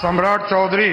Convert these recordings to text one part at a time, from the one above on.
सम्राट चौधरी।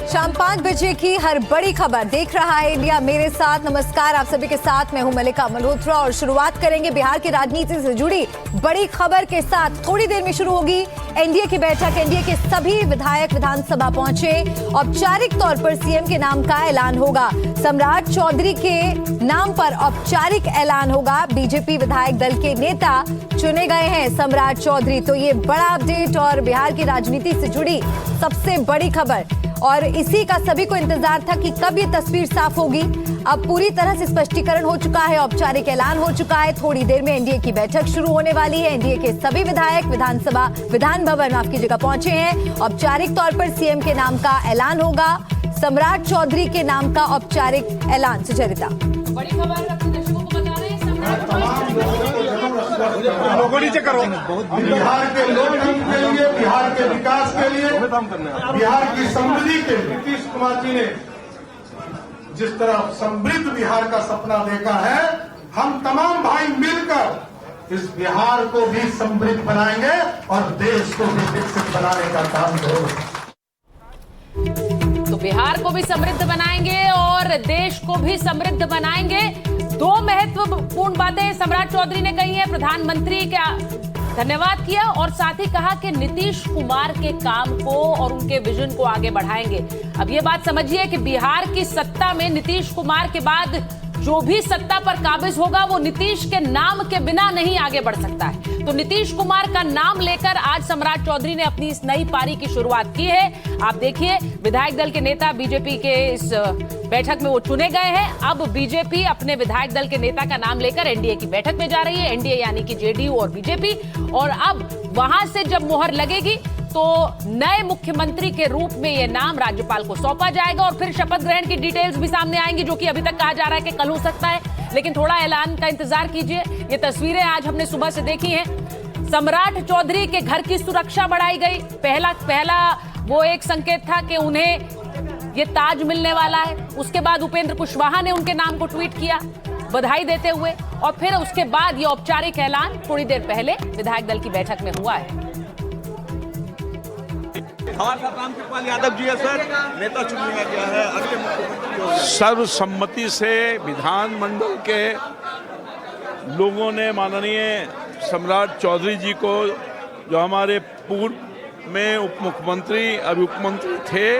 शाम 5 बजे की हर बड़ी खबर देख रहा है इंडिया मेरे साथ। नमस्कार, आप सभी के साथ मैं हूं मलिका मल्होत्रा और शुरुआत करेंगे बिहार की राजनीति से जुड़ी बड़ी खबर के साथ। थोड़ी देर में शुरू होगी एनडीए की बैठक। एनडीए के सभी विधायक विधानसभा पहुंचे। औपचारिक तौर पर सीएम के नाम का ऐलान होगा। सम्राट चौधरी के नाम पर औपचारिक ऐलान होगा। बीजेपी विधायक दल के नेता चुने गए हैं सम्राट चौधरी। तो ये बड़ा अपडेट और बिहार की राजनीति से जुड़ी सबसे बड़ी खबर, और इसी का सभी को इंतजार था कि कब ये तस्वीर साफ होगी। अब पूरी तरह से स्पष्टीकरण हो चुका है, औपचारिक ऐलान हो चुका है। थोड़ी देर में एनडीए की बैठक शुरू होने वाली है। एनडीए के सभी विधायक विधान भवन आपकी जगह पहुंचे हैं। औपचारिक तौर पर सीएम के नाम का ऐलान होगा। सम्राट चौधरी के नाम का औपचारिक ऐलान। सुचरिता, बड़ी खबर अपने दर्शकों को बता रहे हैं। बिहार के लोकतंत्र के लिए, बिहार के विकास के लिए, बिहार की समृद्धि के लिए नीतीश कुमार जी ने जिस तरह समृद्ध बिहार का सपना देखा है, हम तमाम भाई मिलकर इस बिहार को भी समृद्ध बनाएंगे और देश को भी विकसित बनाने का काम करेंगे। तो बिहार को भी समृद्ध बनाएंगे और देश को भी समृद्ध बनाएंगे। दो महत्वपूर्ण बातें सम्राट चौधरी ने कही है। प्रधानमंत्री का धन्यवाद किया और साथ ही कहा कि नीतीश कुमार के काम को और उनके विजन को आगे बढ़ाएंगे। अब ये बात समझिए कि बिहार की सत्ता में नीतीश कुमार के बाद जो भी सत्ता पर काबिज होगा वो नीतीश के नाम के बिना नहीं आगे बढ़ सकता है। तो नीतीश कुमार का नाम लेकर आज सम्राट चौधरी ने अपनी इस नई पारी की शुरुआत की है। आप देखिए, विधायक दल के नेता बीजेपी के इस बैठक में वो चुने गए हैं। अब बीजेपी अपने विधायक दल के नेता का नाम लेकर एनडीए की बैठक में जा रही है। एनडीए यानी कि जेडीयू और बीजेपी। और अब वहां से जब मुहर लगेगी तो नए मुख्यमंत्री के रूप में यह नाम राज्यपाल को सौंपा जाएगा और फिर शपथ ग्रहण की डिटेल्स भी सामने आएंगी, जो कि अभी तक कहा जा रहा है कि कल हो सकता है, लेकिन थोड़ा ऐलान का इंतजार कीजिए। ये तस्वीरें आज हमने सुबह से देखी हैं। सम्राट चौधरी के घर की सुरक्षा बढ़ाई गई। पहला वो एक संकेत था कि उन्हें ये ताज मिलने वाला है। उसके बाद उपेंद्र कुशवाहा ने उनके नाम को ट्वीट किया बधाई देते हुए, और फिर उसके बाद ये औपचारिक ऐलान थोड़ी देर पहले विधायक दल की बैठक में हुआ है। हमारे साथ रामकृपाल यादव जी है सर, नेता चुन लिया गया है अगले मुख्यमंत्री। सर्वसम्मति से विधानमंडल के लोगों ने माननीय सम्राट चौधरी जी को, जो हमारे पूर्व में उप मुख्यमंत्री अभी मुख्यमंत्री थे,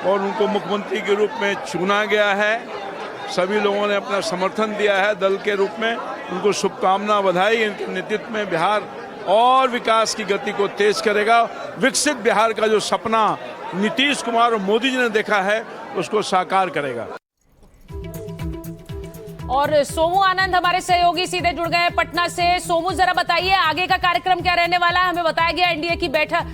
और उनको मुख्यमंत्री के रूप में चुना गया है। सभी लोगों ने अपना समर्थन दिया है दल के रूप में। उनको शुभकामना, बधाई। इनके नेतृत्व में बिहार और विकास की गति को तेज करेगा। विकसित बिहार का जो सपना नीतीश कुमार और मोदी जी ने देखा है, उसको साकार करेगा। और सोमू आनंद हमारे सहयोगी सीधे जुड़ गए पटना से। सोमू, जरा बताइए आगे का कार्यक्रम क्या रहने वाला है? हमें बताया गया एनडीए की बैठक,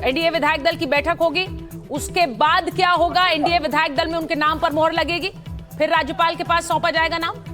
एनडीए विधायक दल की बैठक होगी, उसके बाद क्या होगा? एनडीए विधायक दल में उनके नाम पर मोहर लगेगी, फिर राज्यपाल के पास सौंपा जाएगा नाम।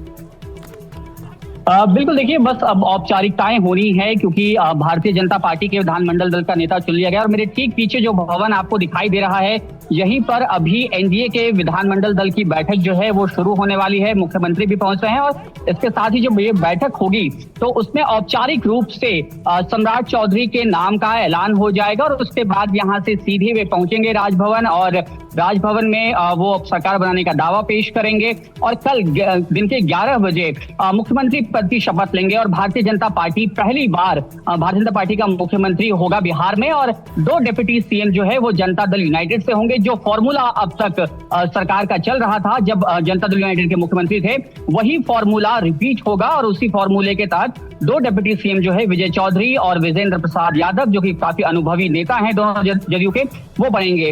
बिल्कुल, देखिए बस अब औपचारिकताएं होनी है, क्योंकि भारतीय जनता पार्टी के विधानमंडल दल का नेता चुन लिया गया। और मेरे ठीक पीछे जो भवन आपको दिखाई दे रहा है, यहीं पर अभी एनडीए के विधानमंडल दल की बैठक जो है वो शुरू होने वाली है। मुख्यमंत्री भी पहुंच रहे हैं और इसके साथ ही जब ये बैठक होगी तो उसमें औपचारिक रूप से सम्राट चौधरी के नाम का ऐलान हो जाएगा। और उसके बाद यहाँ से सीधे वे पहुंचेंगे राजभवन, और राजभवन में वो सरकार बनाने का दावा पेश करेंगे। और कल दिन के 11 बजे मुख्यमंत्री पद की शपथ लेंगे। और भारतीय जनता पार्टी पहली बार भारतीय जनता पार्टी का मुख्यमंत्री होगा बिहार में। और 2 डिप्टी सीएम जो है वो जनता दल यूनाइटेड से होंगे। जो फॉर्मूला अब तक सरकार का चल रहा था जब जनता दल यूनाइटेड के मुख्यमंत्री थे, वही फॉर्मूला रिपीट होगा। और उसी फॉर्मूले के तहत 2 डिप्टी सीएम जो है विजय चौधरी और विजेंद्र प्रसाद यादव, जो कि काफी अनुभवी नेता हैं दोनों जदयू के, वो बनेंगे।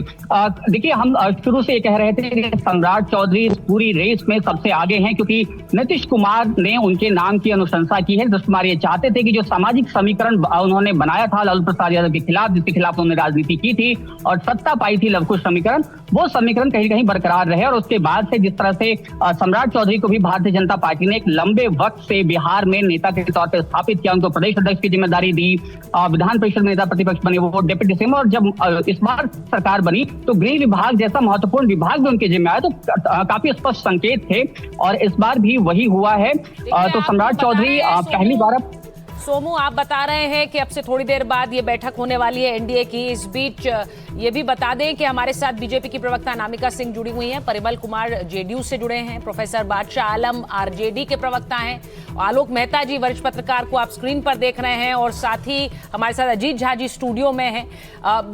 देखिए, हम शुरू से कह रहे थे कि सम्राट चौधरी इस पूरी रेस में सबसे आगे हैं, क्योंकि नीतीश कुमार ने उनके नाम की अनुशंसा की है। नीतीश कुमार ये चाहते थे कि जो सामाजिक समीकरण उन्होंने बनाया था लालू प्रसाद यादव के खिलाफ, जिसके खिलाफ उन्होंने राजनीति की थी और सत्ता पाई थी लवकुश समीकरण, वो समीकरण कहीं कहीं बरकरार रहे। और उसके बाद से जिस तरह से सम्राट चौधरी को भी भारतीय जनता पार्टी ने एक लंबे वक्त से बिहार में नेता के तौर पर स्थापित किया, उनको प्रदेश अध्यक्ष की जिम्मेदारी दी, विधान परिषद में नेता प्रतिपक्ष बने, वो डिप्टी सीएम। और जब इस बार सरकार बनी तो गृह विभाग जैसा महत्वपूर्ण विभाग भी उनके जिम्मे आया, तो काफी स्पष्ट संकेत थे और इस बार भी वही हुआ है। तो सम्राट चौधरी पहली बार सोमू, आप बता रहे हैं कि अब से थोड़ी देर बाद ये बैठक होने वाली है एनडीए की। इस बीच ये भी बता दें कि हमारे साथ बीजेपी की प्रवक्ता नामिका सिंह जुड़ी हुई हैं, परिमल कुमार जेडीयू से जुड़े हैं, प्रोफेसर बादशाह आलम आरजेडी के प्रवक्ता हैं, आलोक मेहता जी वरिष्ठ पत्रकार को आप स्क्रीन पर देख रहे हैं, और साथ ही हमारे साथ अजीत झा जी स्टूडियो में हैं।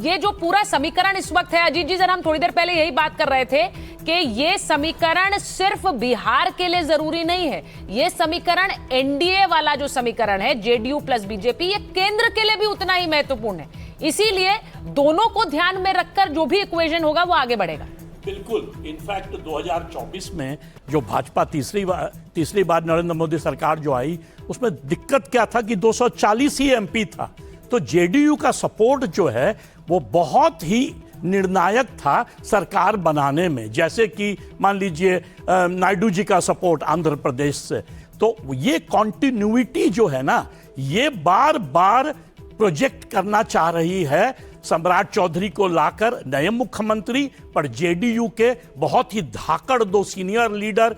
ये जो पूरा समीकरण इस वक्त है, अजीत जी जरा हम थोड़ी देर पहले यही बात कर रहे थे कि ये समीकरण सिर्फ बिहार के लिए जरूरी नहीं है, ये समीकरण एनडीए वाला जो समीकरण है जेडीयू प्लस बीजेपी, ये केंद्र के लिए भी उतना ही महत्वपूर्ण है। इसीलिए दोनों को ध्यान में रखकर जो भी इक्वेशन होगा वो आगे बढ़ेगा। बिल्कुल, इनफैक्ट 2024 में जो भाजपा तीसरी बार नरेंद्र मोदी सरकार जो आई, उसमें दिक्कत क्या था कि 240 ही एमपी था, तो जेडीयू का सपोर्ट जो है वो बहुत ही निर्णायक था सरकार बनाने में। जैसे कि मान लीजिए नायडू जी का सपोर्ट आंध्र प्रदेश से, तो ये कॉन्टिन्यूटी जो है ना, ये बार बार प्रोजेक्ट करना चाह रही है सम्राट चौधरी को लाकर नए मुख्यमंत्री, पर जेडीयू के बहुत ही धाकड़ दो सीनियर लीडर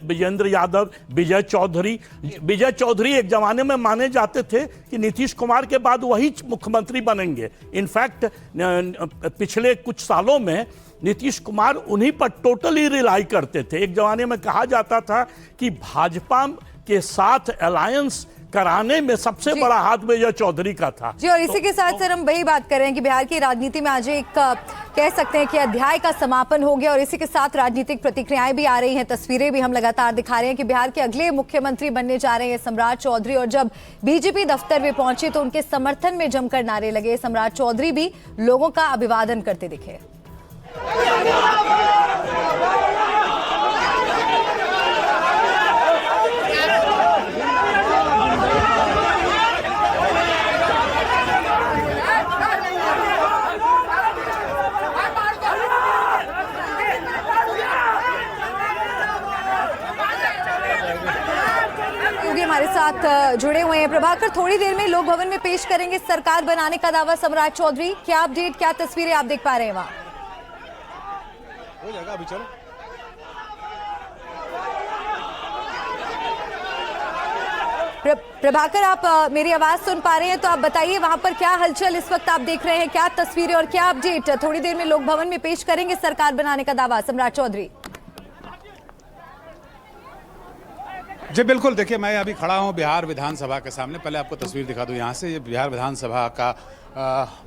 विजेंद्र यादव, विजय चौधरी एक जमाने में माने जाते थे कि नीतीश कुमार के बाद वही मुख्यमंत्री बनेंगे। इनफैक्ट पिछले कुछ सालों में नीतीश कुमार उन्हीं पर टोटली रिलाई करते थे। एक जमाने में कहा जाता था कि भाजपा के साथ अलायंस कराने में सबसे बड़ा हाथ विजय चौधरी का था जी। और इसी के साथ सर हम वही बात कर रहे हैं कि बिहार की राजनीति में आज एक कह सकते हैं कि अध्याय का समापन हो गया, और इसी के साथ राजनीतिक प्रतिक्रियाएं भी आ रही हैं, तस्वीरें भी हम लगातार दिखा रहे हैं कि बिहार के अगले मुख्यमंत्री बनने जा रहे हैं सम्राट चौधरी। और जब बीजेपी दफ्तर में पहुंचे तो उनके समर्थन में जमकर नारे लगे। सम्राट चौधरी भी लोगों का अभिवादन करते दिखे। हमारे साथ जुड़े हुए हैं प्रभाकर, थोड़ी देर में लोक भवन में पेश करेंगे सरकार बनाने का दावा सम्राट चौधरी। क्या अपडेट, क्या तस्वीरें आप देख पा रहे हैं वहां? हो जाएगा, अभी चलो। प्रभाकर, आप मेरी आवाज सुन पा रहे हैं तो आप बताइए वहां पर क्या हलचल इस वक्त आप देख रहे हैं, क्या तस्वीरें और क्या अपडेट? थोड़ी देर में लोक भवन में पेश करेंगे सरकार बनाने का दावा सम्राट चौधरी। जी बिल्कुल, देखिए मैं अभी खड़ा हूं बिहार विधानसभा के सामने। पहले आपको तस्वीर दिखा दूं यहाँ से। ये बिहार विधानसभा का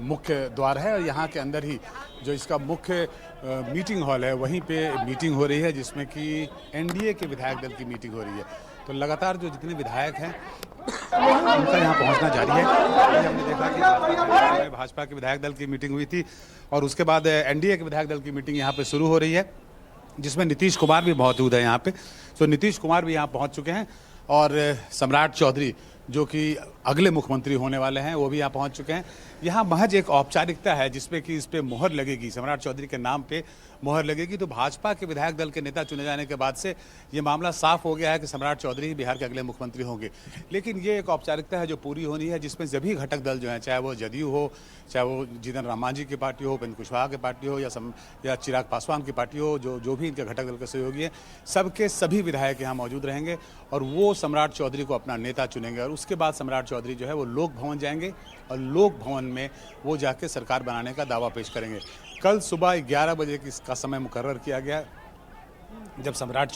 मुख्य द्वार है, और यहाँ के अंदर ही जो इसका मुख्य मीटिंग हॉल है, वहीं पे मीटिंग हो रही है, जिसमें कि एनडीए के विधायक दल की मीटिंग हो रही है। तो लगातार जो जितने विधायक हैं उनका यहाँ पहुँचना जारी है। हमने देखा कि भाजपा के विधायक दल की मीटिंग हुई थी, और उसके बाद एनडीए के विधायक दल की मीटिंग यहाँ पे शुरू हो रही है, जिसमें नीतीश कुमार भी मौजूद है यहाँ पे। तो नीतीश कुमार भी यहाँ पहुँच चुके हैं, और सम्राट चौधरी जो कि अगले मुख्यमंत्री होने वाले हैं वो भी यहाँ पहुँच चुके हैं। यहाँ महज एक औपचारिकता है जिसपे कि इस पे मोहर लगेगी, सम्राट चौधरी के नाम पे मोहर लगेगी। तो भाजपा के विधायक दल के नेता चुने जाने के बाद से ये मामला साफ हो गया है कि सम्राट चौधरी ही बिहार के अगले मुख्यमंत्री होंगे। लेकिन ये एक औपचारिकता है जो पूरी होनी है, जिसमें सभी घटक दल जो हैं, चाहे वो जदयू हो, चाहे वो जीतन राम मांझी की पार्टी हो, उपेंद्र कुशवाहा की पार्टी हो, या चिराग पासवान की पार्टी हो, जो भी इनके घटक दल के सहयोगी हैं, सबके सभी विधायक यहाँ मौजूद रहेंगे, और वो सम्राट चौधरी को अपना नेता चुनेंगे। और उसके बाद सम्राट चौधरी जो है वो लोक भवन जाएंगे, और लोक भवन में वो जाके सरकार बनाने का दावा पेश करेंगे। कल सुबह 11 बजे का समय मुकर्रर किया गया, जब सम्राट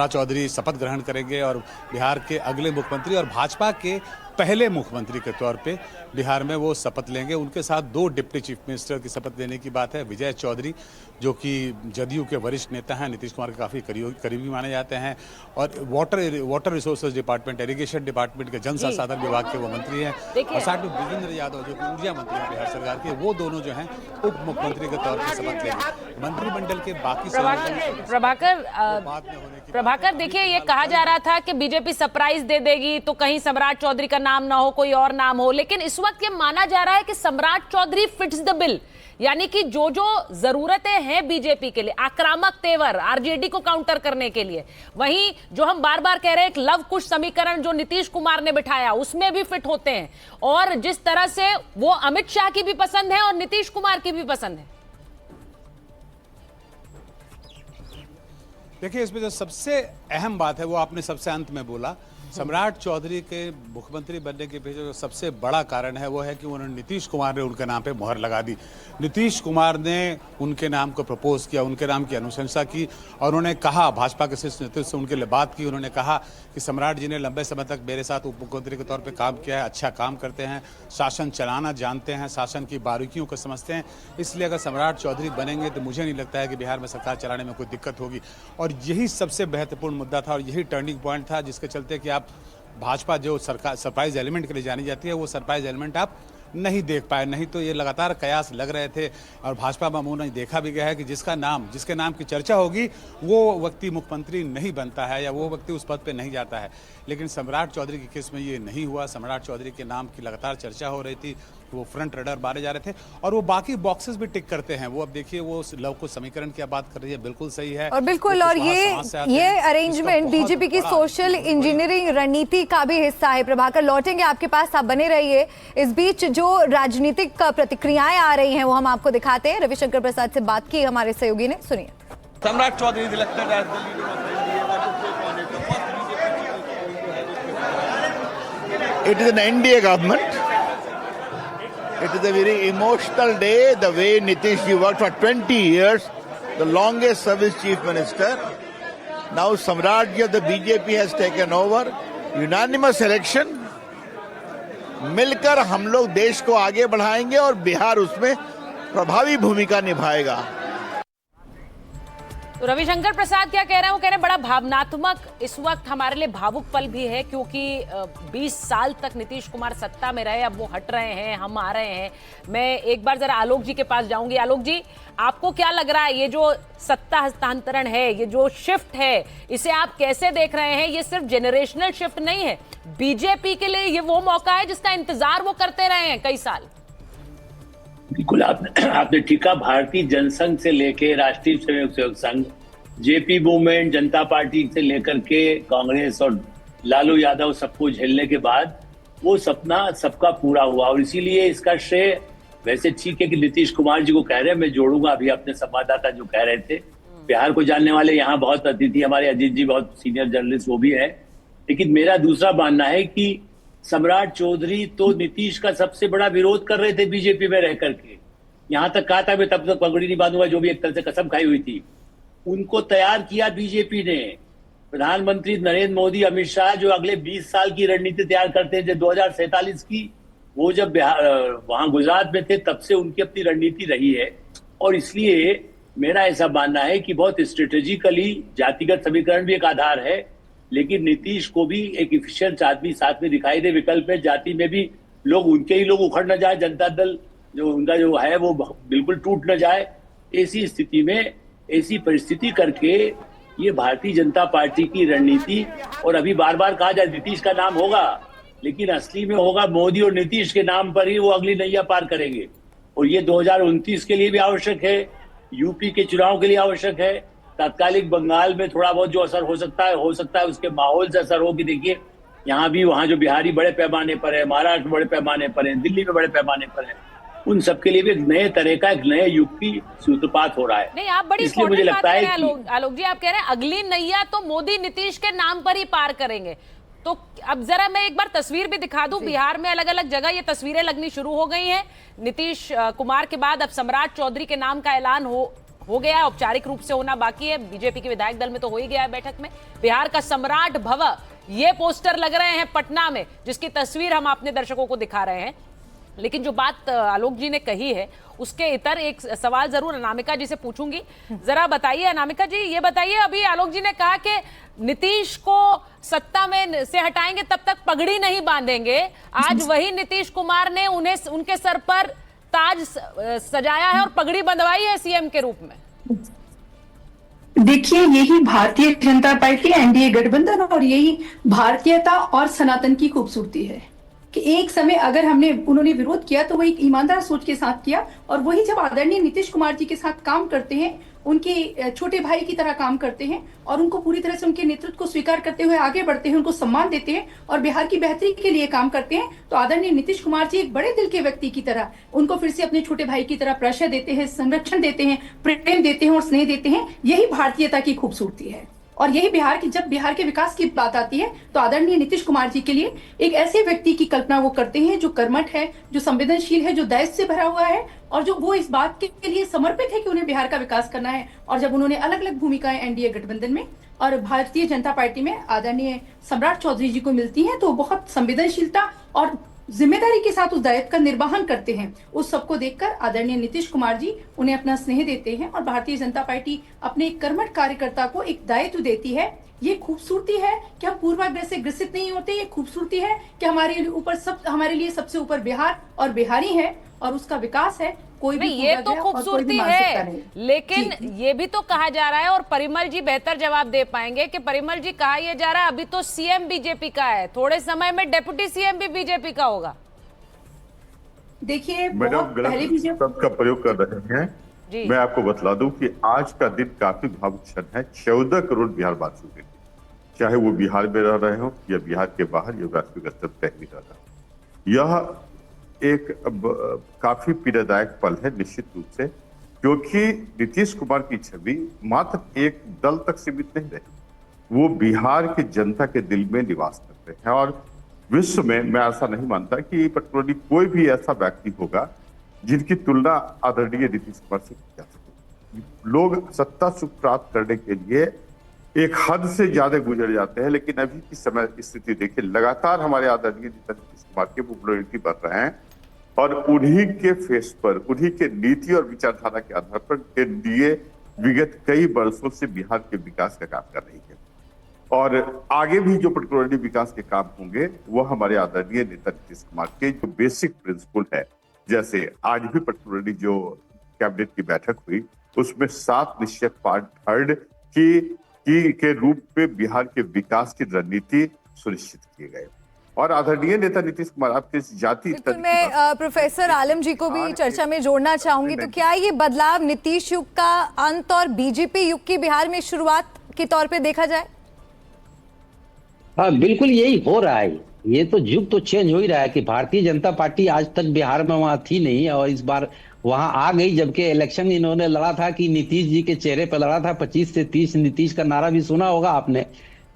चौधरी शपथ ग्रहण करेंगे और बिहार के अगले मुख्यमंत्री और भाजपा के पहले मुख्यमंत्री के तौर पे बिहार में वो शपथ लेंगे। उनके साथ 2 डिप्टी चीफ मिनिस्टर की शपथ लेने की बात है। विजय चौधरी जो कि जदयू के वरिष्ठ नेता हैं, नीतीश कुमार के काफ़ी करीबी माने जाते हैं, और water resources department, irrigation department के जन संसाधन विभाग के वो मंत्री हैं, और साथ में विजेंद्र यादव जो कि ऊर्जा मंत्री हैं बिहार सरकार के, वो दोनों जो हैं उप मुख्यमंत्री के तौर पर शपथ लेंगे। मंत्रिमंडल के बाकी प्रभाकर देखिए, ये कहा जा रहा था कि बीजेपी सरप्राइज दे देगी तो कहीं सम्राट चौधरी का नाम ना हो, कोई और नाम हो, लेकिन इस वक्त ये माना जा रहा है कि सम्राट चौधरी फिट्स द बिल, यानी कि जो जरूरतें हैं बीजेपी के लिए, आक्रामक तेवर आरजेडी को काउंटर करने के लिए, वहीं जो हम बार बार कह रहे हैं एक लव कुश समीकरण जो नीतीश कुमार ने बिठाया उसमें भी फिट होते हैं, और जिस तरह से वो अमित शाह की भी पसंद है और नीतीश कुमार की भी पसंद है। देखिए, इसमें जो सबसे अहम बात है वो आपने सबसे अंत में बोला सम्राट चौधरी के मुख्यमंत्री बनने के पीछे जो सबसे बड़ा कारण है वो है कि उन्होंने नीतीश कुमार ने उनके नाम पे मोहर लगा दी। नीतीश कुमार ने उनके नाम को प्रपोज किया, उनके नाम की अनुशंसा की और उन्होंने कहा, भाजपा के शीर्ष नेतृत्व से उनके लिए बात की, उन्होंने कहा कि सम्राट जी ने लंबे समय तक मेरे साथ उप मुख्यमंत्री के तौर पर काम किया है, अच्छा काम करते हैं, शासन चलाना जानते हैं, शासन की बारीकियों को समझते हैं, इसलिए अगर सम्राट चौधरी बनेंगे तो मुझे नहीं लगता है कि बिहार में सरकार चलाने में कोई दिक्कत होगी। और यही सबसे महत्वपूर्ण मुद्दा था और यही टर्निंग पॉइंट था जिसके चलते कि आप भाजपा जो सरकार सरप्राइज एलिमेंट के लिए जानी जाती है वो सरप्राइज एलिमेंट आप नहीं देख पाए। नहीं तो ये लगातार कयास लग रहे थे और भाजपा में अमूमन देखा भी गया है कि जिसके नाम की चर्चा होगी वो व्यक्ति मुख्यमंत्री नहीं बनता है या वो व्यक्ति उस पद पे नहीं जाता है। लेकिन सम्राट चौधरी के केस में ये नहीं हुआ। सम्राट चौधरी के नाम की लगातार चर्चा हो रही थी, वो फ्रंट रनर मारे जा रहे थे और वो बाकी बॉक्सेस भी टिक करते हैं। वो अब देखिए वो लव कुश समीकरण की बात कर रही है, बिल्कुल सही है और बिल्कुल, और ये अरेंजमेंट बीजेपी की सोशल इंजीनियरिंग रणनीति का भी हिस्सा है। प्रभाकर, लौटेंगे आपके पास, आप बने रहिए। इस बीच जो राजनीतिक प्रतिक्रियाएं आ रही हैं वो हम आपको दिखाते हैं। रविशंकर प्रसाद से बात की हमारे सहयोगी ने, सुनिए। सम्राट Chaudhary It is an NDA government. It is a very emotional day, the way Nitish ji worked for 20 years, the longest service chief minister. Now Samrat ji of the BJP has taken over. Unanimous election. मिलकर हम लोग देश को आगे बढ़ाएंगे और बिहार उसमें प्रभावी भूमिका निभाएगा। तो रविशंकर प्रसाद क्या कह रहे हैं? वो कह रहे हैं बड़ा भावनात्मक इस वक्त हमारे लिए भावुक पल भी है, क्योंकि 20 साल तक नीतीश कुमार सत्ता में रहे, अब वो हट रहे हैं, हम आ रहे हैं। मैं एक बार जरा आलोक जी के पास जाऊंगी। आलोक जी, आपको क्या लग रहा है, ये जो सत्ता हस्तांतरण है, ये जो शिफ्ट है, इसे आप कैसे देख रहे हैं? ये सिर्फ जेनरेशनल शिफ्ट नहीं है, बीजेपी के लिए ये वो मौका है जिसका इंतजार वो करते रहे हैं कई साल। बिल्कुल, आपने ठीक कहा। भारतीय जनसंघ से लेके राष्ट्रीय स्वयंसेवक संघ, जेपी मूवमेंट, जनता पार्टी से लेकर के कांग्रेस और लालू यादव सबको झेलने के बाद वो सपना सबका पूरा हुआ। और इसीलिए इसका श्रेय, वैसे ठीक है कि नीतीश कुमार जी को कह रहे हैं, मैं जोड़ूंगा अभी अपने संवाददाता जो कह रहे थे, बिहार को जानने वाले यहाँ बहुत अतिथि, हमारे अजीत जी बहुत सीनियर जर्नलिस्ट वो भी है। लेकिन मेरा दूसरा मानना है कि सम्राट चौधरी तो नीतीश का सबसे बड़ा विरोध कर रहे थे बीजेपी में रह करके, यहां तक कहा था मैं तब तक पगड़ी नहीं बांधूंगा, जो भी एक तरह से कसम खाई हुई थी। उनको तैयार किया बीजेपी ने। प्रधानमंत्री नरेंद्र मोदी, अमित शाह जो अगले 20 साल की रणनीति तैयार करते थे 2047 की, वो जब वहां गुजरात में थे तब से उनकी अपनी रणनीति रही है। और इसलिए मेरा ऐसा मानना है कि बहुत स्ट्रेटेजिकली जातिगत समीकरण भी एक आधार है, लेकिन नीतीश को भी एक इफिशिएंट आदमी साथ में दिखाई दे। विकल्प में जाति में भी लोग उनके ही लोग उखड़ न जाए, जनता दल जो उनका जो है वो बिल्कुल टूट न जाए। ऐसी स्थिति में, ऐसी परिस्थिति करके ये भारतीय जनता पार्टी की रणनीति, और अभी बार बार कहा जाए नीतीश का नाम होगा, लेकिन असली में होगा मोदी और नीतीश के नाम पर ही वो अगली नैया पार करेंगे। और ये 2029 के लिए भी आवश्यक है, यूपी के चुनाव के लिए आवश्यक है, तात्कालिक बंगाल में थोड़ा बहुत जो असर हो सकता है उसके माहौल से असर हो कि देखिए यहाँ भी, वहाँ जो बिहारी बड़े पैमाने पर है, महाराष्ट्र बड़े पैमाने पर है, दिल्ली में बड़े पैमाने पर है, उन सबके लिए भी एक नए तरह का, एक नए युग की सूत्रपात हो रहा है। नहीं, आप बड़ी मुझे लगता है आलोक जी, आप कह रहे हैं अगली नैया तो मोदी नीतीश के नाम पर ही पार करेंगे। तो अब जरा मैं एक बार तस्वीर भी दिखा दूं। बिहार में अलग अलग जगह ये तस्वीरें लगनी शुरू हो गई हैं। नीतीश कुमार के बाद अब सम्राट चौधरी के नाम का ऐलान हो गया है, औपचारिक रूप से होना बाकी है। बीजेपी के विधायक दल में तो हो ही गया है बैठक में। बिहार का सम्राट भव, ये पोस्टर लग रहे हैं पटना में, जिसकी तस्वीर हम अपने दर्शकों को दिखा रहे हैं। लेकिन जो बात आलोक जी ने कही है उसके इतर एक सवाल जरूर अनामिका जी से पूछूंगी। जरा बताइए अनामिका जी, ये बताइए, अभी आलोक जी ने कहा कि नीतीश को सत्ता में से हटाएंगे तब तक पगड़ी नहीं बांधेंगे। आज वही नीतीश कुमार ने उन्हें उनके सर पर ताज सजाया है और पगड़ी बंधवाई है सीएम के रूप में। देखिए, यही भारतीय जनता पार्टी एनडीए गठबंधन और यही भारतीयता और सनातन की खूबसूरती है कि एक समय अगर उन्होंने विरोध किया तो वो एक ईमानदार सोच के साथ किया, और वही जब आदरणीय नीतीश कुमार जी के साथ काम करते हैं, उनके छोटे भाई की तरह काम करते हैं और उनको पूरी तरह से उनके नेतृत्व को स्वीकार करते हुए आगे बढ़ते हैं, उनको सम्मान देते हैं और बिहार की बेहतरी के लिए काम करते हैं, तो आदरणीय नीतीश कुमार जी एक बड़े दिल के व्यक्ति की तरह उनको फिर से अपने छोटे भाई की तरह प्रश्रय देते हैं, संरक्षण देते हैं, प्रेम देते हैं और स्नेह देते हैं। यही भारतीयता की खूबसूरती है। और यही जब बिहार के विकास की बात आती है तो आदरणीय नीतीश कुमार जी के लिए एक ऐसे व्यक्ति की कल्पना वो करते हैं जो कर्मठ है, जो संवेदनशील है, जो दायित्व से भरा हुआ है और जो वो इस बात के लिए समर्पित है कि उन्हें बिहार का विकास करना है। और जब उन्होंने अलग अलग भूमिकाएं एनडीए गठबंधन में और भारतीय जनता पार्टी में आदरणीय सम्राट चौधरी जी को मिलती हैं तो बहुत संवेदनशीलता और जिम्मेदारी के साथ उस दायित्व का निर्वहन करते हैं। उस सबको देखकर आदरणीय नीतीश कुमार जी उन्हें अपना स्नेह देते हैं और भारतीय जनता पार्टी अपने एक कर्मठ कार्यकर्ता को एक दायित्व देती है। ये खूबसूरती है कि हम पूर्वाग्रह से ग्रसित नहीं होते। ये खूबसूरती है कि हमारे लिए सबसे ऊपर बिहार और बिहारी है और उसका विकास है। कोई भी ये तो खूबसूरती है, लेकिन ये भी तो कहा जा रहा है और परिमल जी बेहतर जवाब दे पाएंगे कि परिमल जी कहा यह जा रहा है अभी तो सीएम बीजेपी का है, थोड़े समय में डेप्यूटी सीएम भी बीजेपी का होगा। देखिए मैडम गलत शब्द का प्रयोग कर रहे हैं। मैं आपको बतला दूं कि आज का दिन काफी भावुक क्षण है 14 करोड़ बिहार वासियों के लिए, चाहे वो बिहार में रह रहे हो या बिहार के बाहर या राष्ट्रीय स्तर पर कहीं रह रहा हो। यह एक काफी पीड़ादायक पल है निश्चित रूप से, क्योंकि नीतीश कुमार की छवि मात्र एक दल तक सीमित नहीं रही, वो बिहार की जनता के दिल में निवास करते हैं। और विश्व में मैं ऐसा नहीं मानता कि पर्टिकुलरली कोई भी ऐसा व्यक्ति होगा जिनकी तुलना आदरणीय नीतीश कुमार से की जा सके। लोग सत्ता सुख प्राप्त करने के लिए एक हद से ज्यादा गुजर जाते हैं, लेकिन अभी की समय स्थिति देखिए, लगातार हमारे आदरणीय नेता नीतीश कुमार की पॉपुलैरिटी बढ़ रहे हैं और उन्हीं के फेस पर, उन्हीं के नीति और विचारधारा के आधार पर एनडीए विगत कई वर्षों से बिहार के विकास का काम कर रही है और आगे भी जो पर्टिकुलरली विकास के काम होंगे वो हमारे आदरणीय नेता नीतीश कुमार के जो बेसिक प्रिंसिपल है, जैसे आज भी पर्टिकुलरली जो कैबिनेट की बैठक हुई उसमें 7 निश्चय पार्ट थर्ड के रूप में बिहार के विकास की रणनीति सुनिश्चित किए गए। और आदरणीय नेता नीतीश कुमार आपके जाति मैं प्रोफेसर आलम जी को भी चर्चा में जोड़ना चाहूंगी। तो क्या ये बदलाव नीतीश युग का अंत और बीजेपी युग की बिहार में शुरुआत के तौर पे देखा जाए? हाँ, बिल्कुल यही हो रहा है। ये तो युग तो चेंज हो ही रहा है कि भारतीय जनता पार्टी आज तक बिहार में वहां थी नहीं और इस बार वहां आ गई, जबकि इलेक्शन इन्होंने लड़ा था कि नीतीश जी के चेहरे पर लड़ा था, 25 से 30 नीतीश का नारा भी सुना होगा आपने।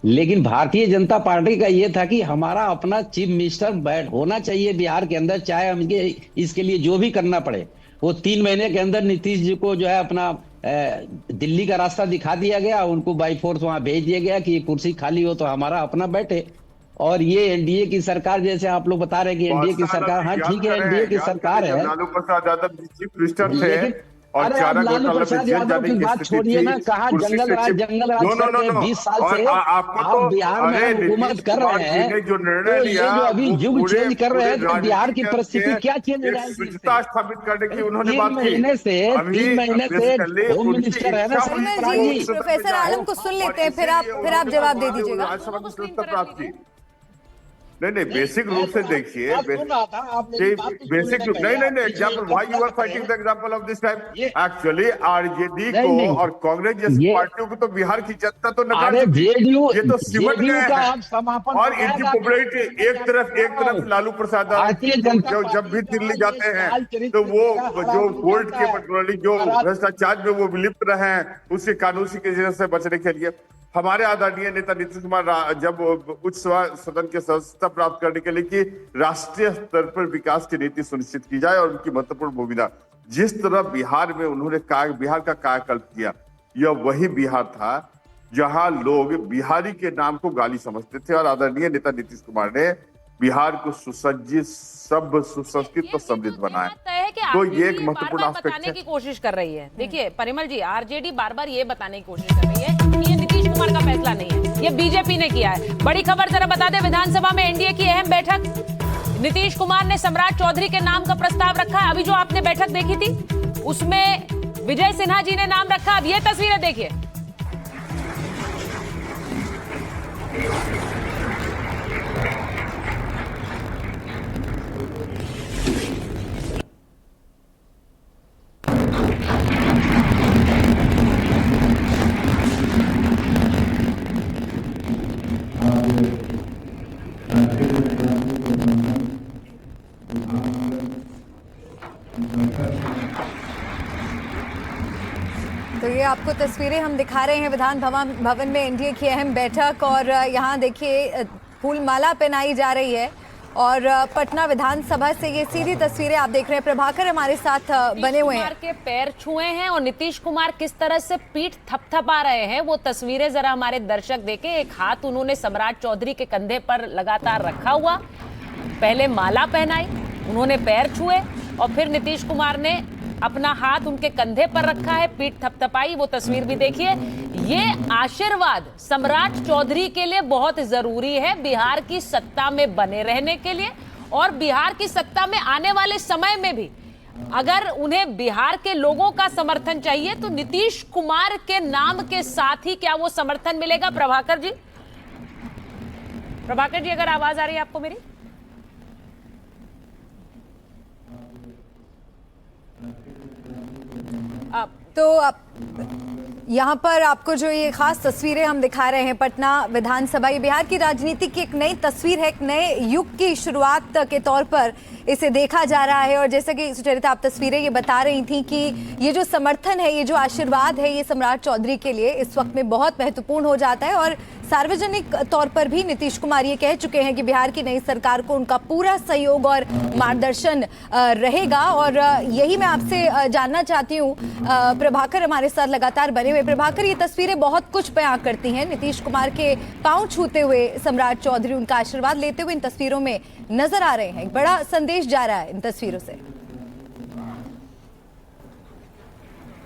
लेकिन भारतीय जनता पार्टी का ये था कि हमारा अपना चीफ मिनिस्टर होना चाहिए बिहार के अंदर, चाहे हमके इसके लिए जो भी करना पड़े। वो 3 महीने के अंदर नीतीश जी को जो है अपना दिल्ली का रास्ता दिखा दिया गया, उनको बाई फोर्स वहां भेज दिया गया कि कुर्सी खाली हो तो हमारा अपना बैठे। और ये एनडीए की सरकार, जैसे आप लोग बता रहे हैं कि एनडीए की सरकार, हाँ ठीक है एनडीए की सरकार है, लालू प्रसाद यादव चीफ मिनिस्टर थे और लालू प्रसाद यादव की बात छोड़िए ना, कहा जंगल राज करके 20 साल से आप बिहार में हुकूमत कर रहे हैं, तो ये जो अभी युग चेंज कर रहे हैं तो बिहार की परिस्थिति क्या चेंज हो जाएगी? स्थापित करने की उन्होंने बात की। 3 महीने से होम मिनिस्टर है ना प्रोफेसर आलम को सुन लेते हैं, फिर आप जवाब दे दीजिएगा। नहीं बेसिक रूप से देखिए, बेसिक नहीं example why you are fighting the example of this time. Actually RJD को और कांग्रेस जैसी पार्टियों को तो बिहार की जनता तो नकार चुकी है, ये तो सिमट गए हैं। और इनकी पॉपुलैरिटी एक तरफ लालू प्रसाद जब भी दिल्ली जाते हैं तो वो जो कोर्ट के पर्टिकुलरली जो भ्रष्टाचार में वो लिप्त रहे हैं उसके कानून की वजह से बचने के लिए हमारे आदरणीय नेता नीतीश कुमार जब उच्च सदन के सदस्यता प्राप्त करने के लिए कि राष्ट्रीय स्तर पर विकास की नीति सुनिश्चित की जाए और उनकी महत्वपूर्ण भूमिका, जिस तरह बिहार में उन्होंने बिहार का कायाकल्प किया, यह वही बिहार था जहां लोग बिहारी के नाम को गाली समझते थे और आदरणीय नेता नीतीश कुमार ने बिहार को सुसज्जित, सब सुसंस्कृत और समृद्ध बनाया। तो ये एक महत्वपूर्ण एस्पेक्ट है। की कोशिश कर रही है। देखिए परिमल जी, आरजेडी बार-बार ये बताने की कोशिश कर रही है कि ये नीतीश कुमार का फैसला नहीं है, ये बीजेपी ने किया है। बड़ी खबर जरा बता दें, विधानसभा में एनडीए की अहम बैठक, नीतीश कुमार ने सम्राट चौधरी के नाम का प्रस्ताव रखा है। अभी जो आपने बैठक देखी थी उसमें विजय सिन्हा जी ने नाम रखा। अब ये तस्वीरें देखिए। तो ये आपको तस्वीरें हम दिखा रहे हैं विधान भवन में एनडीए की अहम बैठक, और यहाँ देखिए फूल माला पहनाई जा रही है और पटना विधानसभा से ये सीधी तस्वीरें आप देख रहे हैं। प्रभाकर हमारे साथ बने हुए हैं। के पैर छुए हैं और नीतीश कुमार किस तरह से पीठ थपथपा रहे हैं वो तस्वीरें जरा हमारे दर्शक देखें। एक हाथ उन्होंने सम्राट चौधरी के कंधे पर लगातार रखा हुआ, पहले माला पहनाई, उन्होंने पैर छुए और फिर नीतीश कुमार ने अपना हाथ उनके कंधे पर रखा है, पीठ थपथपाई। वो तस्वीर भी देखिए। ये आशीर्वाद सम्राट चौधरी के लिए बहुत जरूरी है बिहार की सत्ता में बने रहने के लिए, और बिहार की सत्ता में आने वाले समय में भी अगर उन्हें बिहार के लोगों का समर्थन चाहिए तो नीतीश कुमार के नाम के साथ ही क्या वो समर्थन मिलेगा? प्रभाकर जी, अगर आवाज आ रही है आपको मेरी? तो यहाँ पर आपको जो ये खास तस्वीरें हम दिखा रहे हैं पटना विधानसभा, ये बिहार की राजनीति की एक नई तस्वीर है, एक नए युग की शुरुआत के तौर पर इसे देखा जा रहा है। और जैसा कि सुचरिता आप तस्वीरें ये बता रही थी कि ये जो समर्थन है, ये जो आशीर्वाद है, ये सम्राट चौधरी के लिए इस वक्त में बहुत महत्वपूर्ण हो जाता है। और सार्वजनिक तौर पर भी नीतीश कुमार ये कह चुके हैं कि बिहार की नई सरकार को उनका पूरा सहयोग और मार्गदर्शन रहेगा। और यही मैं आपसे जानना चाहती हूँ, प्रभाकर हमारे साथ लगातार बने हुए। प्रभाकर, ये तस्वीरें बहुत कुछ बयां करती हैं। नीतीश कुमार के पांव छूते हुए सम्राट चौधरी उनका आशीर्वाद लेते हुए इन तस्वीरों में नजर आ रहे हैं। एक बड़ा संदेश जा रहा है इन तस्वीरों से।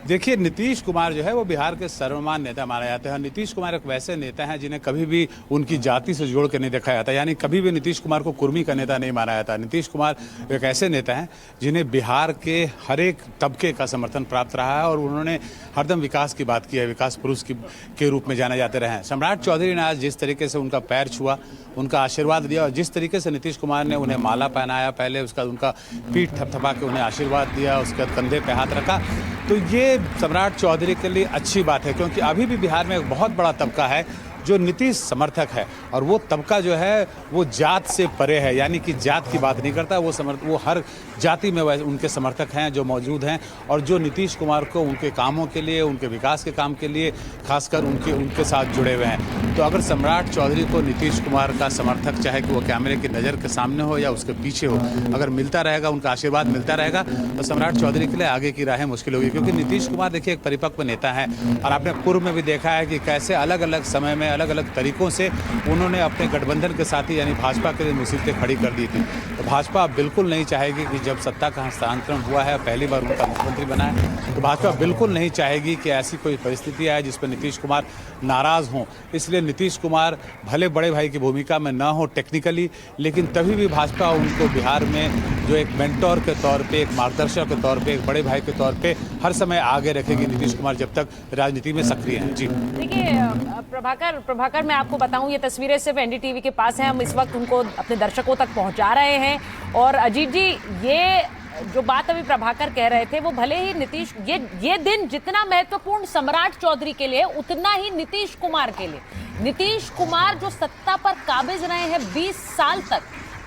देखिए, नीतीश कुमार जो है वो बिहार के सर्वमान्य नेता माना जाता है। नीतीश कुमार एक वैसे नेता हैं जिन्हें कभी भी उनकी जाति से जोड़ कर नहीं देखा जाता, यानी कभी भी नीतीश कुमार को कुर्मी का नेता नहीं माना जाता। नीतीश कुमार एक ऐसे नेता हैं जिन्हें बिहार के हर एक तबके का समर्थन प्राप्त रहा है और उन्होंने हरदम विकास की बात की है, विकास पुरुष के रूप में जाने जाते रहे हैं। सम्राट चौधरी ने आज जिस तरीके से उनका पैर छुआ, उनका आशीर्वाद दिया, और जिस तरीके से नीतीश कुमार ने उन्हें माला पहनाया, पहले उसका उनका पीठ थपथपा के उन्हें आशीर्वाद दिया, उसके बाद कंधे पे हाथ रखा, तो ये सम्राट चौधरी के लिए अच्छी बात है। क्योंकि अभी भी बिहार में एक बहुत बड़ा तबका है जो नीतीश समर्थक है, और वो तबका जो है वो जात से परे है, यानी कि जात की बात नहीं करता। वो हर जाति में उनके समर्थक हैं जो मौजूद हैं, और जो नीतीश कुमार को उनके कामों के लिए, उनके विकास के काम के लिए खासकर उनके साथ जुड़े हुए हैं। तो अगर सम्राट चौधरी को नीतीश कुमार का समर्थक, चाहे कि वो कैमरे की नज़र के सामने हो या उसके पीछे हो, अगर मिलता रहेगा, उनका आशीर्वाद मिलता रहेगा, तो सम्राट चौधरी के लिए आगे की राहें मुश्किल होगी। क्योंकि नीतीश कुमार देखिए एक परिपक्व नेता है, और आपने पूर्व में भी देखा है कि कैसे अलग अलग समय में अलग अलग तरीकों से उन्होंने अपने गठबंधन के साथी यानी भाजपा के लिए मुसीबतें खड़ी कर दी थी। तो भाजपा बिल्कुल नहीं चाहेगी कि जब सत्ता का हस्तांतरण हुआ है, पहली बार उनका मुख्यमंत्री बना है, तो भाजपा बिल्कुल नहीं चाहेगी कि ऐसी कोई परिस्थिति आए जिस पर नीतीश कुमार नाराज हों। इसलिए नीतीश कुमार भले बड़े भाई की भूमिका में ना हो टेक्निकली, लेकिन तभी भी भाजपा उनको बिहार में जो एक मेंटोर के तौर पे, एक मार्गदर्शक के तौर पे, एक बड़े भाई के तौर पे हर समय आगे रखेगी नीतीश कुमार जब तक राजनीति में सक्रिय हैं। जी देखिए प्रभाकर, मैं आपको बताऊं, ये तस्वीरें सिर्फ एनडीटीवी के पास हैं, हम इस वक्त उनको अपने दर्शकों तक पहुंचा रहे हैं। और अजीत जी, ये जो बात अभी प्रभाकर कह रहे थे, वो भले ही नीतीश, ये दिन जितना महत्वपूर्ण सम्राट चौधरी के लिए, उतना ही नीतीश कुमार के लिए। नीतीश कुमार जो सत्ता पर काबिज रहे हैं 20 साल तक,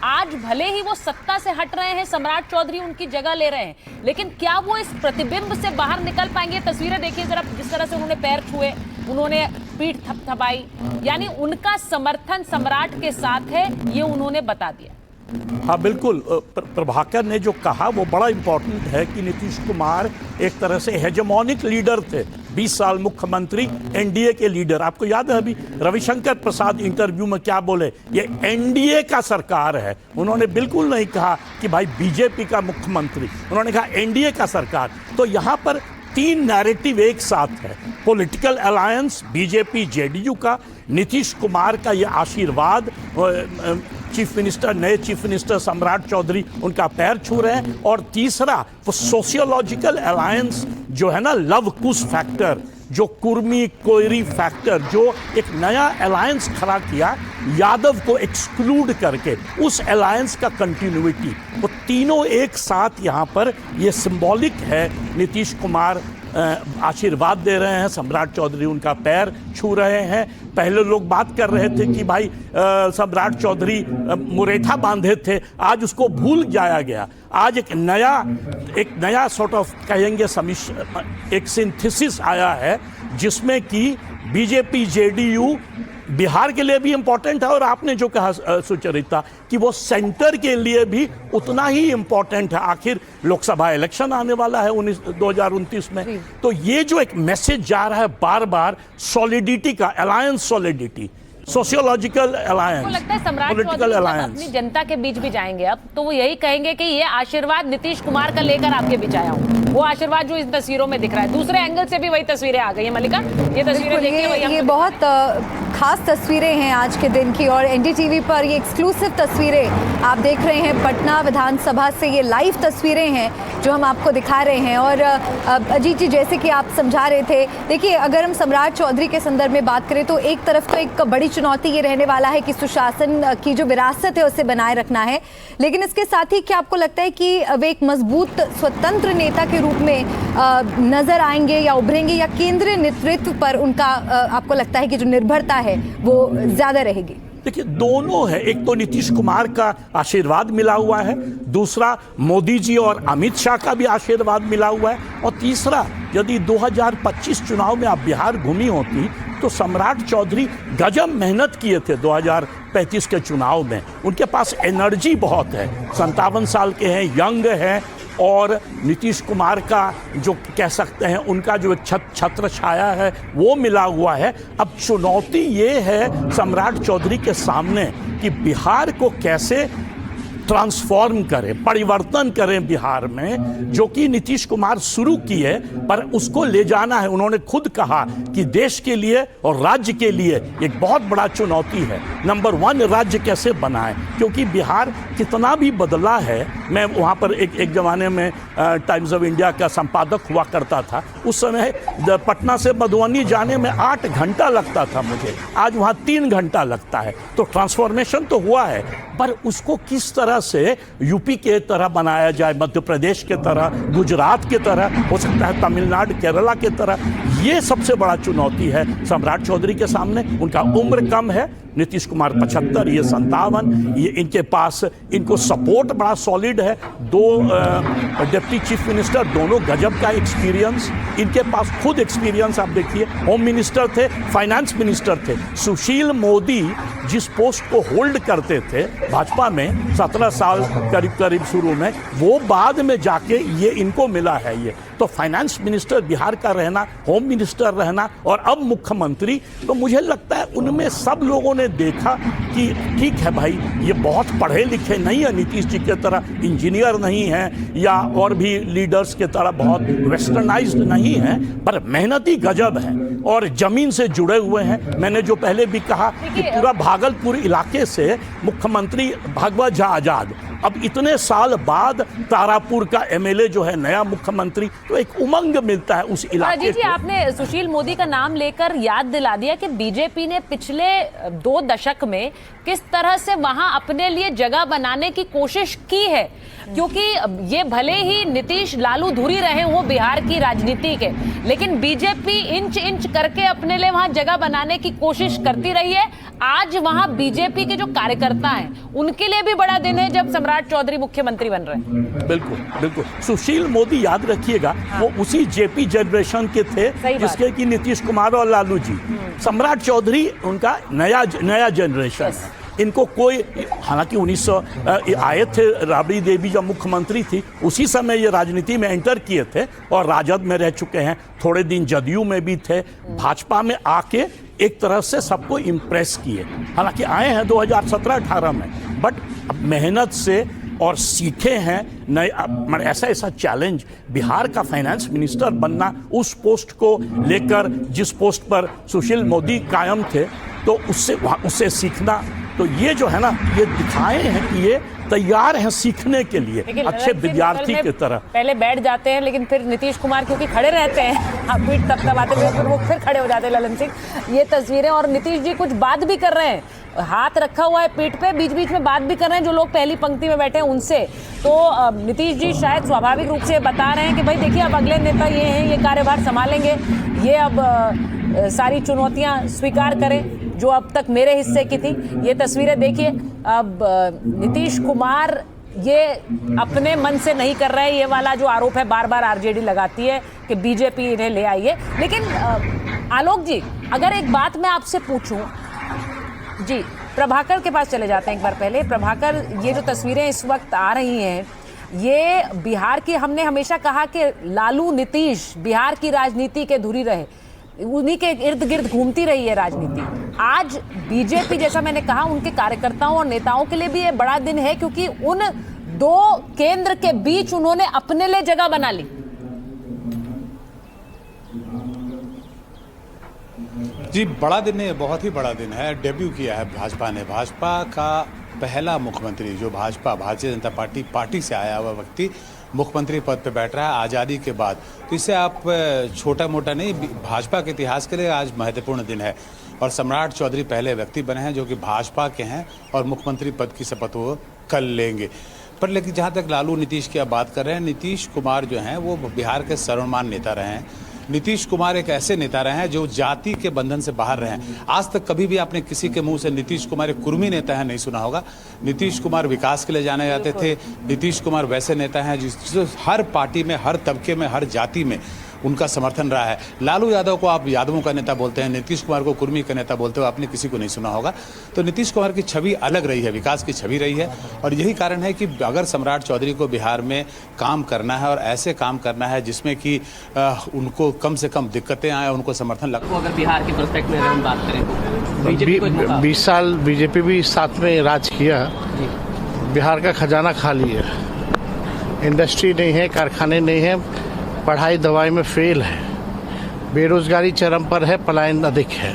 आज भले ही वो सत्ता से हट रहे हैं, सम्राट चौधरी उनकी जगह ले रहे हैं, लेकिन क्या वो इस प्रतिबिंब से बाहर निकल पाएंगे? तस्वीरें देखिए जरा, जिस तरह से उन्होंने पैर छुए, उन्होंने पीठ थपथपाई, यानी उनका समर्थन सम्राट के साथ है, ये उन्होंने बता दिया। हाँ बिल्कुल, प्रभाकर ने जो कहा वो बड़ा इंपॉर्टेंट है कि नीतीश कुमार एक तरह से हेजेमोनिक लीडर थे, 20 साल मुख्यमंत्री, एनडीए के लीडर। आपको याद है अभी रविशंकर प्रसाद इंटरव्यू में क्या बोले, ये एनडीए का सरकार है। उन्होंने बिल्कुल नहीं कहा कि भाई बीजेपी का मुख्यमंत्री, उन्होंने कहा एनडीए का सरकार। तो यहाँ पर 3 नैरेटिव एक साथ है, पॉलिटिकल अलायंस बीजेपी जेडीयू का, नीतीश कुमार का ये आशीर्वाद, चीफ मिनिस्टर, नए चीफ मिनिस्टर सम्राट चौधरी उनका पैर छू रहे हैं, और तीसरा वो सोशियोलॉजिकल अलायंस जो है ना, लव कुश फैक्टर, जो कुर्मी कोयरी फैक्टर, जो एक नया अलायंस खड़ा किया यादव को एक्सक्लूड करके, उस अलायंस का कंटिन्यूटी, वो तीनों एक साथ यहाँ पर ये सिंबॉलिक है नीतीश कुमार आशीर्वाद दे रहे हैं, सम्राट चौधरी उनका पैर छू रहे हैं। पहले लोग बात कर रहे थे कि भाई सम्राट चौधरी मुरेठा बांधे थे, आज उसको भूल जाया गया। आज एक नया सॉर्ट ऑफ कहेंगे एक सिंथेसिस आया है जिसमें कि बीजेपी जेडीयू बिहार के लिए भी इंपॉर्टेंट है और आपने जो कहा सुचरिता कि वो सेंटर के लिए भी उतना ही इंपॉर्टेंट है। आखिर लोकसभा इलेक्शन आने वाला है 2029 में, तो ये जो एक मैसेज जा रहा है बार बार सॉलिडिटी का, अलायंस सॉलिडिटी, सोशियोलॉजिकल अलायंस, लगता है सम्राट पॉलिटिकल चौधरी अलायंस। अपनी जनता के बीच भी जाएंगे अब तो वो यही कहेंगे कि ये आशीर्वाद नीतीश कुमार का लेकर आपके बीच आया हूँ, वो आशीर्वाद जो इन तस्वीरों में दिख रहा है। दूसरे एंगल से भी वही तस्वीरें आ गई है मल्लिका, ये तस्वीरें देखिए, ये बहुत खास तस्वीरें हैं आज के दिन की और एनडीटीवी पर ये एक्सक्लूसिव तस्वीरें आप देख रहे हैं। पटना विधानसभा से ये लाइव तस्वीरें हैं जो हम आपको दिखा रहे हैं। और अजीत जी, जैसे कि आप समझा रहे थे, देखिए अगर हम सम्राट चौधरी के संदर्भ में बात करें तो एक तरफ तो एक बड़ी चुनौती ये रहने वाला है कि सुशासन की जो विरासत है उसे बनाए रखना है, लेकिन इसके साथ ही क्या आपको लगता है कि वे एक मजबूत स्वतंत्र नेता के रूप में नजर आएंगे या उभरेंगे, या केंद्रीय नेतृत्व पर उनका आपको लगता है कि जो निर्भरता है वो ज्यादा रहेगी? देखिए दोनों है, एक तो नीतीश कुमार का आशीर्वाद मिला हुआ है, दूसरा मोदी जी और अमित शाह का भी आशीर्वाद मिला हुआ है, और तीसरा यदि 2025 चुनाव में आप बिहार घूमी होती तो सम्राट चौधरी गजब मेहनत किए थे 2035 के चुनाव में। उनके पास एनर्जी बहुत है, 57 साल के हैं, यंग हैं, और नीतीश कुमार का जो कह सकते हैं उनका जो छत्र छाया है वो मिला हुआ है। अब चुनौती ये है सम्राट चौधरी के सामने कि बिहार को कैसे ट्रांसफॉर्म करें, परिवर्तन करें बिहार में, जो कि नीतीश कुमार शुरू किए, पर उसको ले जाना है। उन्होंने खुद कहा कि देश के लिए और राज्य के लिए एक बहुत बड़ा चुनौती है, नंबर 1 राज्य कैसे बनाएं, क्योंकि बिहार कितना भी बदला है। मैं वहाँ पर एक ज़माने में टाइम्स ऑफ इंडिया का संपादक हुआ करता था, उस समय पटना से मधुबनी जाने में 8 घंटा लगता था मुझे, आज वहाँ 3 घंटा लगता है। तो ट्रांसफॉर्मेशन तो हुआ है, पर उसको किस तरह से यूपी के तरह बनाया जाए, मध्य प्रदेश के तरह, गुजरात के तरह, हो सकता है तमिलनाडु केरला के तरह, ये सबसे बड़ा चुनौती है सम्राट चौधरी के सामने। उनका उम्र कम है, नीतीश कुमार 75, ये 57, ये इनके पास इनको सपोर्ट बड़ा सॉलिड है। 2 डिप्टी चीफ मिनिस्टर, दोनों गजब का एक्सपीरियंस, इनके पास खुद एक्सपीरियंस आप देखिए, होम मिनिस्टर थे, फाइनेंस मिनिस्टर थे। सुशील मोदी जिस पोस्ट को होल्ड करते थे भाजपा में 17 साल करीब शुरू में, वो बाद में जाके ये इनको मिला है। ये तो फाइनेंस मिनिस्टर बिहार का रहना, होम मिनिस्टर रहना और अब मुख्यमंत्री, तो मुझे लगता है उनमें सब लोगों ने देखा कि ठीक है भाई, ये बहुत पढ़े लिखे नहीं है, नीतीश जी की तरह इंजीनियर नहीं है या और भी लीडर्स की तरह बहुत वेस्टर्नाइज्ड नहीं है, पर मेहनती गजब है और जमीन से जुड़े हुए हैं। मैंने जो पहले भी कहा कि पूरा भागलपुर इलाके से मुख्यमंत्री भगवत झा आजाद, अब इतने साल बाद तारापुर का एमएलए जो है नया मुख्यमंत्री, तो एक उमंग मिलता है उस इलाके को। आपने सुशील मोदी का नाम लेकर याद दिला दिया कि बीजेपी ने पिछले 2 दशक में किस तरह से वहां अपने लिए जगह बनाने की कोशिश की है, क्योंकि ये भले ही नीतीश लालू धुरी रहे हो बिहार की राजनीति के, लेकिन बीजेपी इंच करके अपने लिए वहां जगह बनाने की कोशिश करती रही है। आज वहां बीजेपी के जो कार्यकर्ता हैं उनके लिए भी बड़ा दिन है जब सम्राट चौधरी मुख्यमंत्री बन रहे हैं। बिल्कुल। सुशील मोदी याद रखिएगा, वो उसी जेपी जनरेशन के थे जिसके कि नीतीश कुमार और लालू जी। सम्राट चौधरी उनका नया जनरेशन है। इनको कोई, हालांकि 1900 आए थे, राबड़ी देवी जब मुख्यमंत्री थी उसी समय ये राजनीति में एंटर किए थे और राजद में रह चुके हैं, थोड़े दिन जदयू में भी थे, भाजपा में आके एक तरह से सबको इम्प्रेस किए। हालांकि आए हैं 2017-18 में, बट मेहनत से और सीखे हैं नए। ऐसा चैलेंज, बिहार का फाइनेंस मिनिस्टर बनना, उस पोस्ट को लेकर जिस पोस्ट पर सुशील मोदी कायम थे, तो उससे सीखना तो ये जो है ना, ये दिखाए हैं कि ये तैयार हैं सीखने के लिए, अच्छे विद्यार्थी की तरह। पहले बैठ जाते हैं, लेकिन फिर नीतीश कुमार क्योंकि खड़े रहते हैं, पीठ तपतपाते हुए, फिर वो फिर खड़े हो जाते हैं ललन सिंह। ये तस्वीरें, और नीतीश जी कुछ बात भी कर रहे हैं, हाथ रखा हुआ है पीठ पे, बीच बीच में बात भी कर रहे हैं जो लोग पहली पंक्ति में बैठे हैं उनसे। तो नीतीश जी शायद स्वाभाविक रूप से बता रहे हैं कि भाई देखिए, अब अगले नेता ये हैं, ये कार्यभार संभालेंगे, ये अब सारी चुनौतियां स्वीकार करें जो अब तक मेरे हिस्से की थी। ये तस्वीरें देखिए, अब नीतीश कुमार ये अपने मन से नहीं कर रहे हैं, ये वाला जो आरोप है बार बार आरजेडी लगाती है कि बीजेपी इन्हें ले आई है। लेकिन आलोक जी, अगर एक बात मैं आपसे पूछूं, जी प्रभाकर के पास चले जाते हैं एक बार पहले। प्रभाकर, ये जो तस्वीरें इस वक्त आ रही हैं, ये बिहार की, हमने हमेशा कहा कि लालू नीतीश बिहार की राजनीति के धुरी रहे, उन्हीं के इर्द गिर्द घूमती रही है राजनीति। आज बीजेपी, जैसा मैंने कहा, उनके कार्यकर्ताओं और नेताओं के लिए भी ये बड़ा दिन है, क्योंकि उन दो केंद्र के बीच उन्होंने अपने लिए जगह बना ली। जी, बड़ा दिन है, बहुत ही बड़ा दिन है। डेब्यू किया है भाजपा ने। भाजपा का पहला मुख्यमंत्री, जो भारतीय जनता पार्टी से आया हुआ व्यक्ति मुख्यमंत्री पद पे बैठ रहा है आज़ादी के बाद। तो इससे आप छोटा मोटा नहीं, भाजपा के इतिहास के लिए आज महत्वपूर्ण दिन है। और सम्राट चौधरी पहले व्यक्ति बने हैं जो कि भाजपा के हैं और मुख्यमंत्री पद की शपथ वो कल लेंगे। पर लेकिन जहाँ तक लालू नीतीश की आप बात कर रहे हैं, नीतीश कुमार जो हैं वो बिहार के सर्वमान्य नेता रहे हैं। नीतीश कुमार एक ऐसे नेता रहे हैं जो जाति के बंधन से बाहर रहे हैं। आज तक कभी भी आपने किसी के मुंह से नीतीश कुमार एक कुर्मी नेता है नहीं सुना होगा। नीतीश कुमार विकास के लिए जाने जाते थे। नीतीश कुमार वैसे नेता हैं जिस हर पार्टी में, हर तबके में, हर जाति में उनका समर्थन रहा है। लालू यादव को आप यादवों का नेता बोलते हैं, नीतीश कुमार को कुर्मी का नेता बोलते हो, आपने किसी को नहीं सुना होगा। तो नीतीश कुमार की छवि अलग रही है, विकास की छवि रही है। और यही कारण है कि अगर सम्राट चौधरी को बिहार में काम करना है और ऐसे काम करना है जिसमें कि उनको कम से कम दिक्कतें आए, उनको समर्थन लगे। अगर बिहार के पर्सपेक्टिव में हम बात करें तो 20 साल बीजेपी भी साथ में राज किया, बिहार का खजाना खाली है, इंडस्ट्री नहीं है, कारखाने नहीं है, पढ़ाई दवाई में फेल है, बेरोजगारी चरम पर है, पलायन अधिक है,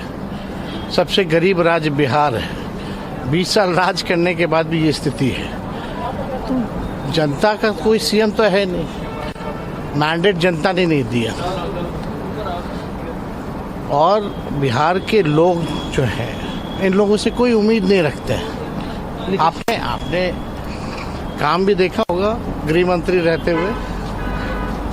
सबसे गरीब राज्य बिहार है। 20 साल राज करने के बाद भी ये स्थिति है। तो जनता का कोई सीएम तो है नहीं, मैंडेट जनता ने नहीं दिया। और बिहार के लोग जो हैं, इन लोगों से कोई उम्मीद नहीं रखते हैं। आपने काम भी देखा होगा, गृह मंत्री रहते हुए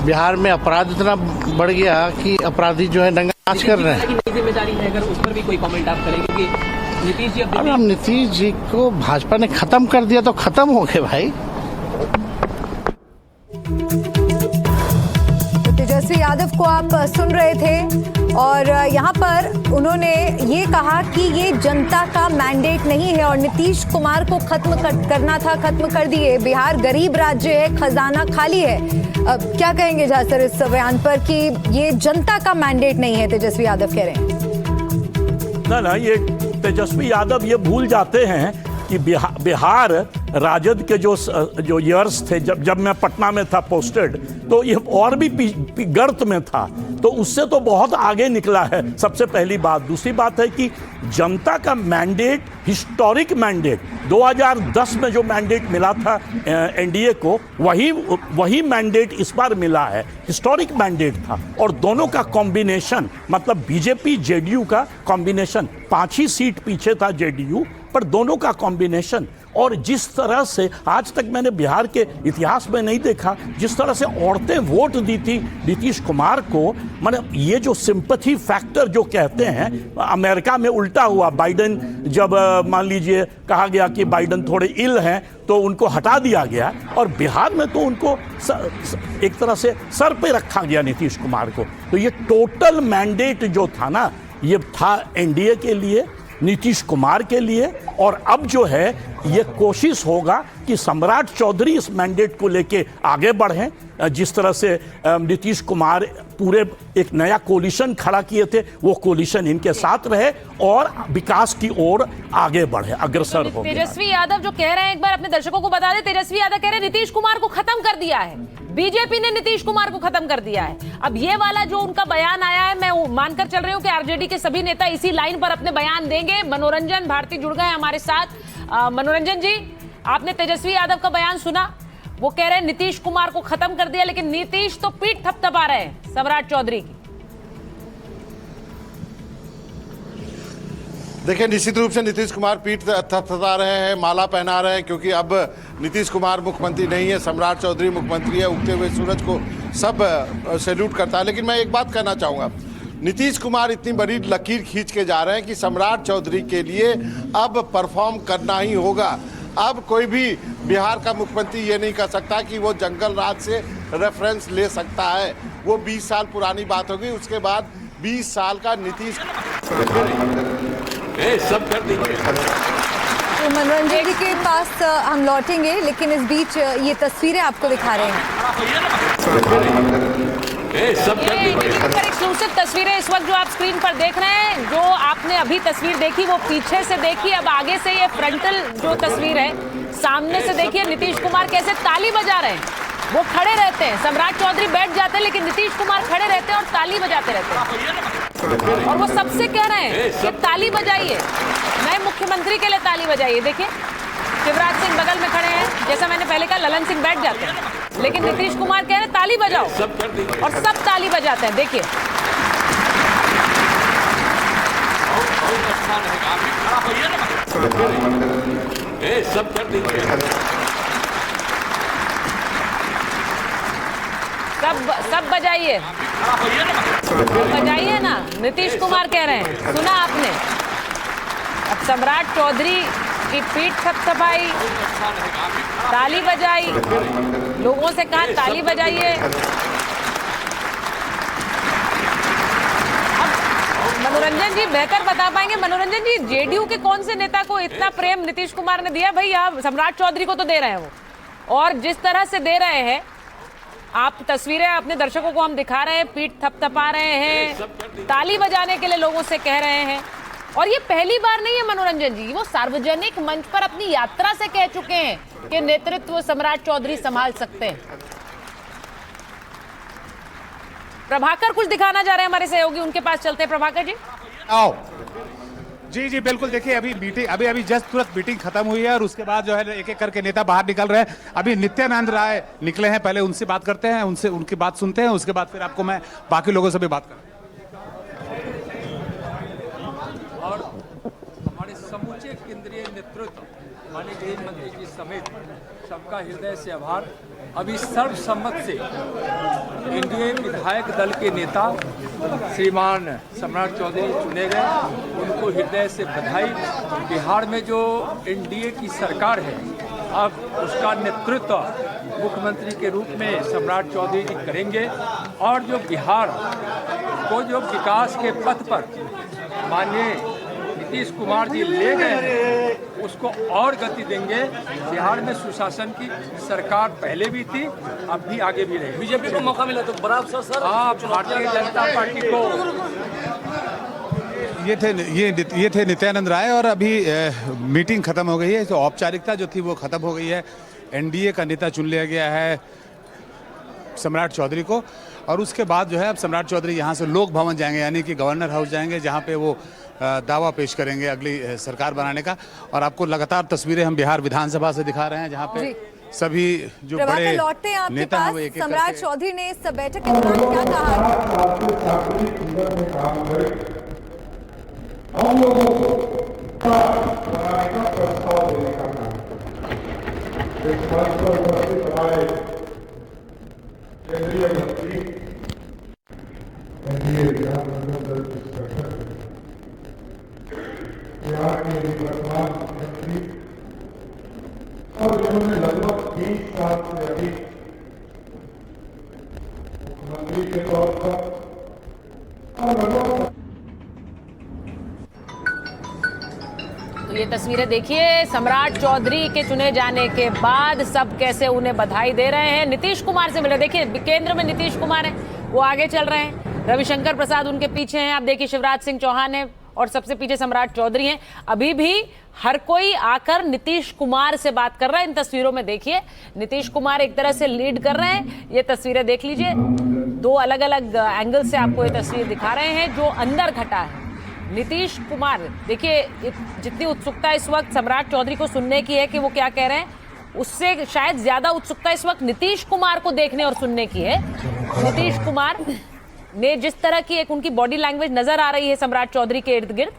बिहार में अपराध इतना बढ़ गया कि अपराधी जो है नंगा नाच कर रहे हैं। जिम्मेदारी है, अगर उस पर भी कोई कमेंट आप करें, क्योंकि नीतीश जी अब हम नीतीश जी को भाजपा ने खत्म कर दिया तो खत्म हो गए भाई। तेजस्वी यादव को आप सुन रहे थे, और यहाँ पर उन्होंने ये कहा कि ये जनता का मैंडेट नहीं है और नीतीश कुमार को खत्म करना था, खत्म कर दिए। बिहार गरीब राज्य है, खजाना खाली है। अब क्या कहेंगे जहाँ सर इस बयान पर कि ये जनता का मैंडेट नहीं है, तेजस्वी यादव कह रहे हैं? ना, ये तेजस्वी यादव ये भूल जाते हैं कि बिहार राजद के जो ईयर्स थे, जब मैं पटना में था पोस्टेड, तो ये और भी गर्त में था, तो उससे तो बहुत आगे निकला है। सबसे पहली बात। दूसरी बात है कि जनता का मैंडेट, हिस्टोरिक मैंडेट, 2010 में जो मैंडेट मिला था एनडीए को, वही मैंडेट इस बार मिला है। हिस्टोरिक मैंडेट था और दोनों का कॉम्बिनेशन, मतलब बीजेपी जेडीयू का कॉम्बिनेशन, 5 ही सीट पीछे था जेडीयू, पर दोनों का कॉम्बिनेशन। और जिस तरह से आज तक मैंने बिहार के इतिहास में नहीं देखा, जिस तरह से औरतें वोट दी थी नीतीश कुमार को, मतलब ये जो सिंपैथी फैक्टर जो कहते हैं, अमेरिका में उल्टा हुआ। बाइडेन जब मान लीजिए कहा गया कि बाइडेन थोड़े इल हैं तो उनको हटा दिया गया, और बिहार में तो उनको एक तरह से सर पे रखा गया नीतीश कुमार को। तो ये टोटल मैंडेट जो था ना, ये था एनडीए के लिए, नीतीश कुमार के लिए। और अब जो है ये कोशिश होगा कि सम्राट चौधरी इस मैंडेट को लेके आगे बढ़ें। जिस तरह से नीतीश कुमार पूरे एक नया कोलिशन खड़ा किए थे, वो कोलिशन इनके साथ रहे और विकास की ओर आगे बढ़े, अग्रसर हो। तेजस्वी यादव जो कह रहे हैं, एक बार अपने दर्शकों को बता दें, तेजस्वी यादव कह रहे हैं नीतीश कुमार को खत्म कर दिया है। बीजेपी ने नीतीश कुमार को खत्म कर दिया है। अब ये वाला जो उनका बयान आया है, मैं मानकर चल रही हूँ कि आरजेडी के सभी नेता इसी लाइन पर अपने बयान देंगे। मनोरंजन भारती जुड़ गए हमारे साथ। मनोरंजन जी, आपने तेजस्वी यादव का बयान सुना, वो कह रहे हैं नीतीश कुमार को खत्म कर दिया, लेकिन नीतीश तो पीठ थपथपा रहे हैं सम्राट चौधरी की। देखिए, निश्चित रूप से नीतीश कुमार पीठ थपथपा रहे हैं, माला पहना रहे हैं, क्योंकि अब नीतीश कुमार मुख्यमंत्री नहीं है, सम्राट चौधरी मुख्यमंत्री है। उगते हुए सूरज को सब सैल्यूट करता है। लेकिन मैं एक बात कहना चाहूँगा, नीतीश कुमार इतनी बड़ी लकीर खींच के जा रहे हैं कि सम्राट चौधरी के लिए अब परफॉर्म करना ही होगा। अब कोई भी बिहार का मुख्यमंत्री ये नहीं कर सकता कि वो जंगल राज से रेफरेंस ले सकता है। वो 20 साल पुरानी बात होगी। उसके बाद 20 साल का नीतीश सब कर देंगे। तो मनोरंजन जी के पास हम लौटेंगे, लेकिन इस बीच ये तस्वीरें आपको दिखा रहे हैं। एक्सक्लूसिव तस्वीरें इस वक्त जो आप स्क्रीन पर देख रहे हैं, जो आपने अभी तस्वीर देखी वो पीछे से देखी, अब आगे से ये फ्रंटल जो तस्वीर है सामने से देखिए। नीतीश कुमार कैसे ताली बजा रहे हैं, वो खड़े रहते हैं, सम्राट चौधरी बैठ जाते हैं, लेकिन नीतीश कुमार खड़े रहते हैं और ताली बजाते रहते हैं। और वो सबसे कह रहे हैं कि ताली बजाइए, नए मुख्यमंत्री के लिए ताली बजाइए। देखिए, शिवराज सिंह बगल में खड़े हैं, जैसा मैंने पहले कहा ललन सिंह बैठ जाते हैं, लेकिन नीतीश कुमार कह रहे हैं ताली बजाओ, और सब ताली बजाते हैं। देखिए, सब कर देंगे। सब बजाइए, बजाइए ना, नीतीश कुमार कह रहे हैं, सुना आपने। अब सम्राट चौधरी की पीठ थपथपाई, ताली बजाई, लोगों से कहा ताली बजाइए। अब मनोरंजन जी बेहतर बता पाएंगे। मनोरंजन जी, जेडीयू के कौन से नेता को इतना प्रेम नीतीश कुमार ने दिया? भाई आप सम्राट चौधरी को तो दे रहे हैं वो, और जिस तरह से दे रहे हैं, आप तस्वीरें अपने दर्शकों को हम दिखा रहे हैं, पीठ थपथपा रहे हैं, ताली बजाने के लिए लोगों से कह रहे हैं। और ये पहली बार नहीं है मनोरंजन जी, वो सार्वजनिक मंच पर अपनी यात्रा से कह चुके हैं कि नेतृत्व सम्राट चौधरी संभाल सकते हैं। प्रभाकर कुछ दिखाना चाह रहे हैं हमारे सहयोगी, उनके पास चलते हैं। प्रभाकर जी आओ। जी बिल्कुल। देखिए, अभी मीटिंग अभी जस्ट तुरंत मीटिंग खत्म हुई है और उसके बाद जो है एक एक करके नेता बाहर निकल रहे हैं। अभी नित्यानंद राय निकले हैं, पहले उनसे बात करते हैं, उनकी बात सुनते हैं, उसके बाद फिर आपको मैं बाकी लोगों से भी बात करूँ। और हमारे समूचे केंद्रीय नेतृत्व माननीय गृह मंत्री जी समेत सबका हृदय से आभार। अभी सर्वसम्मत से एनडीए विधायक दल के नेता श्रीमान सम्राट चौधरी चुने गए, उनको हृदय से बधाई। बिहार में जो एनडीए की सरकार है, अब उसका नेतृत्व मुख्यमंत्री के रूप में सम्राट चौधरी जी करेंगे, और जो बिहार को जो विकास के पथ पर माननीय नीतीश कुमार जी ले गए हैं, उसको और गति देंगे। बिहार में सुशासन की सरकार पहले भी थी, अब भी आगे भी रहेगी। बीजेपी को मौका मिला तो बराबर सर आप भारतीय जनता पार्टी को। ये थे नित्यानंद राय। और अभी मीटिंग खत्म हो गई है, तो औपचारिकता जो थी वो खत्म हो गई है। एनडीए का नेता चुन लिया गया है सम्राट चौधरी को, और उसके बाद जो है अब सम्राट चौधरी यहाँ से लोक भवन जाएंगे, यानी कि गवर्नर हाउस जाएंगे, जहाँ पे वो दावा पेश करेंगे अगली सरकार बनाने का। और आपको लगातार तस्वीरें हम बिहार विधानसभा से दिखा रहे हैं, जहाँ पे सभी जो बड़े नेता हैं वो एक एक सम्राट चौधरी ने इस बैठक के दौरान क्या कहा? हम लोगों को बनाने का प्रस्ताव देने का काम इस मंच पर उपस्थित हमारे केंद्रीय मंत्री, केंद्रीय विधानमंडल दल के सदस्य, बिहार के वर्तमान मुख्यमंत्री, और जिन्होंने लगभग 20 साल से अधिक मुख्यमंत्री के तौर पर और लगभग। तो ये तस्वीरें देखिए, सम्राट चौधरी के चुने जाने के बाद सब कैसे उन्हें बधाई दे रहे हैं। नीतीश कुमार से मिले, देखिए केंद्र में नीतीश कुमार है, वो आगे चल रहे हैं, रविशंकर प्रसाद उनके पीछे हैं। आप देखिए शिवराज सिंह चौहान है, और सबसे पीछे सम्राट चौधरी हैं। अभी भी हर कोई आकर नीतीश कुमार से बात कर रहा है। इन तस्वीरों में देखिए, नीतीश कुमार एक तरह से लीड कर रहे हैं। ये तस्वीरें देख लीजिए, दो अलग अलग एंगल से आपको ये तस्वीर दिखा रहे हैं जो अंदर घटा है। नीतीश कुमार, देखिए जितनी उत्सुकता इस वक्त सम्राट चौधरी को सुनने की है कि वो क्या कह रहे हैं, उससे शायद ज्यादा उत्सुकता इस वक्त नीतीश कुमार को देखने और सुनने की है। नीतीश कुमार ने जिस तरह की एक उनकी बॉडी लैंग्वेज नजर आ रही है सम्राट चौधरी के इर्द गिर्द,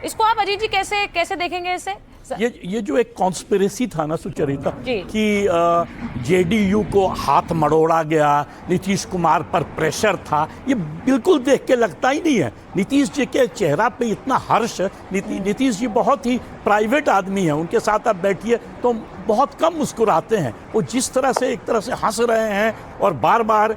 इसको आप अजीत जी कैसे देखेंगे इसे? ये जो एक कॉन्स्पिरेसी था ना सुचरिता कि जेडीयू को हाथ मरोड़ा गया, नीतीश कुमार पर प्रेशर था, ये बिल्कुल देख के लगता ही नहीं है। नीतीश जी के चेहरा पे इतना हर्ष, नीतीश जी बहुत ही प्राइवेट आदमी हैं, उनके साथ आप बैठिए तो बहुत कम मुस्कुराते हैं। वो जिस तरह से एक तरह से हंस रहे हैं और बार बार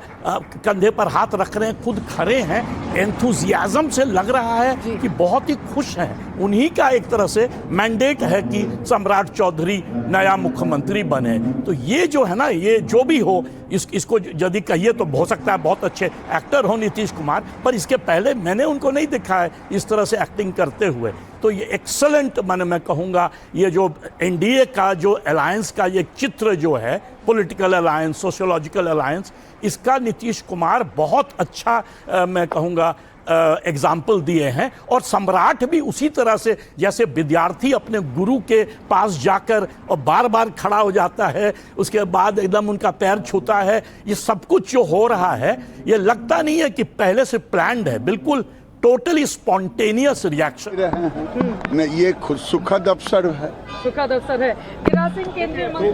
कंधे पर हाथ रख रहे हैं, खुद खड़े हैं, एंथुजियाज्म से लग रहा है कि बहुत ही खुश हैं। उन्हीं का एक तरह से मैंडेट है कि सम्राट चौधरी नया मुख्यमंत्री बने। तो ये जो है ना, ये जो भी हो, इसको यदि कहिए तो हो सकता है बहुत अच्छे एक्टर हो नीतीश कुमार, पर इसके पहले मैंने उनको नहीं देखा है इस तरह से एक्टिंग करते हुए। तो ये एक्सलेंट, मैं कहूँगा, ये जो एनडीए का जो अलायंस का ये चित्र जो है, पॉलिटिकल अलायंस, सोशियोलॉजिकल अलायंस, इसका नीतीश कुमार बहुत अच्छा मैं कहूँगा एग्जाम्पल दिए हैं। और सम्राट भी उसी तरह से, जैसे विद्यार्थी अपने गुरु के पास जाकर और बार बार खड़ा हो जाता है, उसके बाद एकदम उनका पैर छूता है, ये सब कुछ जो हो रहा है, ये लगता नहीं है कि पहले से प्लान्ड है, बिल्कुल टोटली स्पॉन्टेनियस रिएक्शन। ये खुद सुखद अवसर है, सुखद अवसर है। गिरिराज सिंह केंद्रीय मंत्री,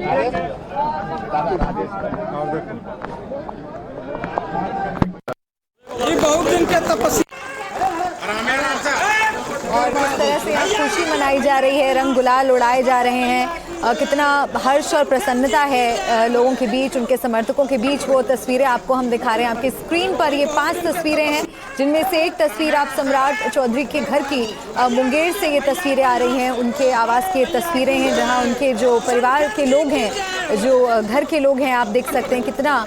बहुत दिन के तपस्या और जिस तरह से आज खुशी मनाई जा रही है, रंग गुलाल उड़ाए जा रहे हैं, कितना हर्ष और प्रसन्नता है लोगों के बीच, उनके समर्थकों के बीच। वो तस्वीरें आपको हम दिखा रहे हैं आपकी स्क्रीन पर। ये 5 तस्वीरें हैं, जिनमें से एक तस्वीर आप सम्राट चौधरी के घर की, मुंगेर से ये तस्वीरें आ रही हैं, उनके आवास की तस्वीरें हैं, जहां उनके जो परिवार के लोग हैं, जो घर के लोग हैं, आप देख सकते हैं कितना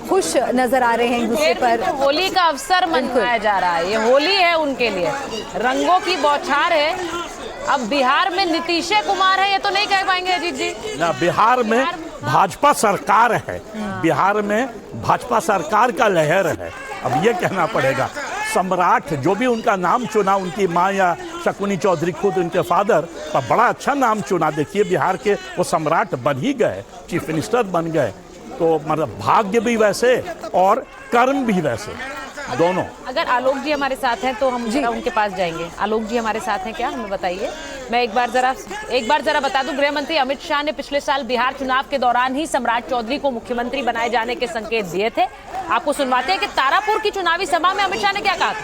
खुश नजर आ रहे हैं एक दूसरे पर। होली का अवसर मनाया जा रहा है, ये होली है उनके लिए, रंगों की बौछार है। अब बिहार में नीतीश कुमार है, ये तो नहीं कह पाएंगे अजीत जी ना। बिहार में भाजपा सरकार है, बिहार में भाजपा सरकार का लहर है। अब ये कहना पड़ेगा, सम्राट जो भी उनका नाम चुना, उनकी माँ या शकुनी चौधरी, खुद उनके फादर, पर बड़ा अच्छा नाम चुना। देखिए बिहार के वो सम्राट बन ही गए, चीफ मिनिस्टर बन गए। तो मतलब भाग्य भी वैसे और कर्म भी वैसे, दोनों। अगर आलोक जी हमारे साथ हैं तो हम उनके पास जाएंगे। आलोक जी हमारे साथ हैं क्या, हमें बताइए। मैं एक बार जरा बता दूं, गृह मंत्री अमित शाह ने पिछले साल बिहार चुनाव के दौरान ही सम्राट चौधरी को मुख्यमंत्री बनाए जाने के संकेत दिए थे। आपको सुनवाते हैं कि तारापुर की चुनावी सभा में अमित शाह ने क्या कहा था।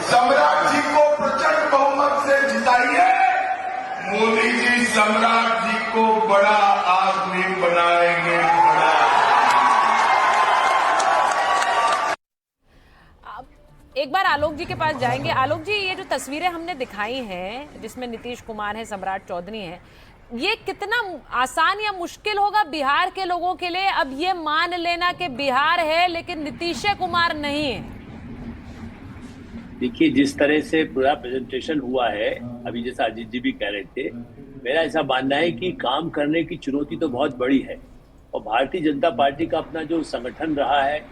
सम्राट जी को प्रचंड बहुमत से जिताइए, मोदी जी सम्राट जी को बड़ा आदमी बनाएंगे, बड़ा। एक बार आलोक जी के पास जाएंगे। आलोक जी, ये जो तस्वीरें हमने दिखाई हैं, जिसमें नीतीश कुमार है, सम्राट चौधरी हैं, ये कितना आसान या मुश्किल होगा बिहार के लोगों के लिए अब ये मान लेना कि बिहार है लेकिन नीतीश कुमार नहीं है? देखिए, जिस तरह से पूरा प्रेजेंटेशन हुआ है, अभी जैसा अजीत जी भी कह रहे थे, मेरा ऐसा मानना है कि काम करने की चुनौती तो बहुत बड़ी है। और भारतीय जनता पार्टी का अपना जो संगठन रहा है,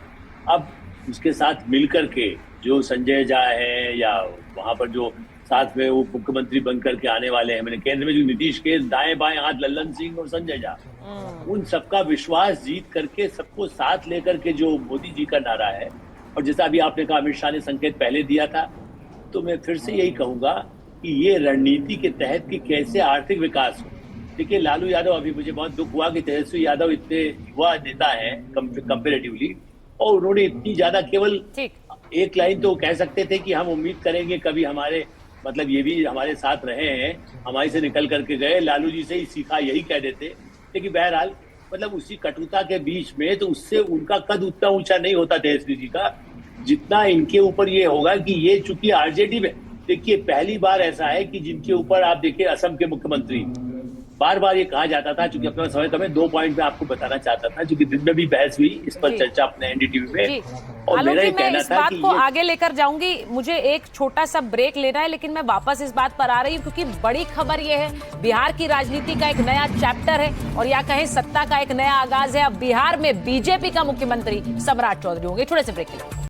अब उसके साथ मिलकर के जो संजय झा है या वहां पर जो साथ में वो मुख्यमंत्री बनकर के आने वाले हैं, मैंने केंद्र में जो नीतीश के दाएं बाएं हाथ लल्लन सिंह और संजय झा, उन सबका विश्वास जीत करके सबको साथ लेकर के जो मोदी जी का नारा है, और जैसा अभी आपने कहा अमित शाह ने संकेत पहले दिया था, तो मैं फिर से यही कहूंगा कि ये रणनीति के तहत कि कैसे आर्थिक विकास हो। देखिए, लालू यादव, अभी मुझे बहुत दुख हुआ कि तेजस्वी यादव इतने युवा नेता है कंपेरेटिवली, और उन्होंने इतनी ज्यादा, केवल एक लाइन तो कह सकते थे कि हम उम्मीद करेंगे कभी हमारे, मतलब ये भी हमारे साथ रहे हैं, हमारे से निकल करके गए, लालू जी से ही सीखा, यही कह देते। लेकिन बहरहाल मतलब उसी कटुता के बीच में तो उससे उनका कद उतना ऊंचा नहीं होता तेजस्वी जी का, जितना इनके ऊपर ये होगा कि ये चूंकि आरजेडी में, देखिए पहली बार ऐसा है कि जिनके ऊपर आप देखिए असम के मुख्यमंत्री बार बार ये कहा जाता था, चूंकि अपने समय तो मैं 2 पॉइंट में आपको बताना चाहता था, क्योंकि दिन में भी बहस हुई इस पर चर्चा अपने एनडीटीवी में, और आलोक मेरा जी, ये मैं कहना इस था बात कि को ये आगे लेकर जाऊंगी, मुझे एक छोटा सा ब्रेक लेना है, लेकिन मैं वापस इस बात पर आ रही हूँ क्योंकि बड़ी खबर ये है, बिहार की राजनीति का एक नया चैप्टर है और या कहें सत्ता का एक नया आगाज है। अब बिहार में बीजेपी का मुख्यमंत्री सम्राट चौधरी होंगे। थोड़े से ब्रेक के लिए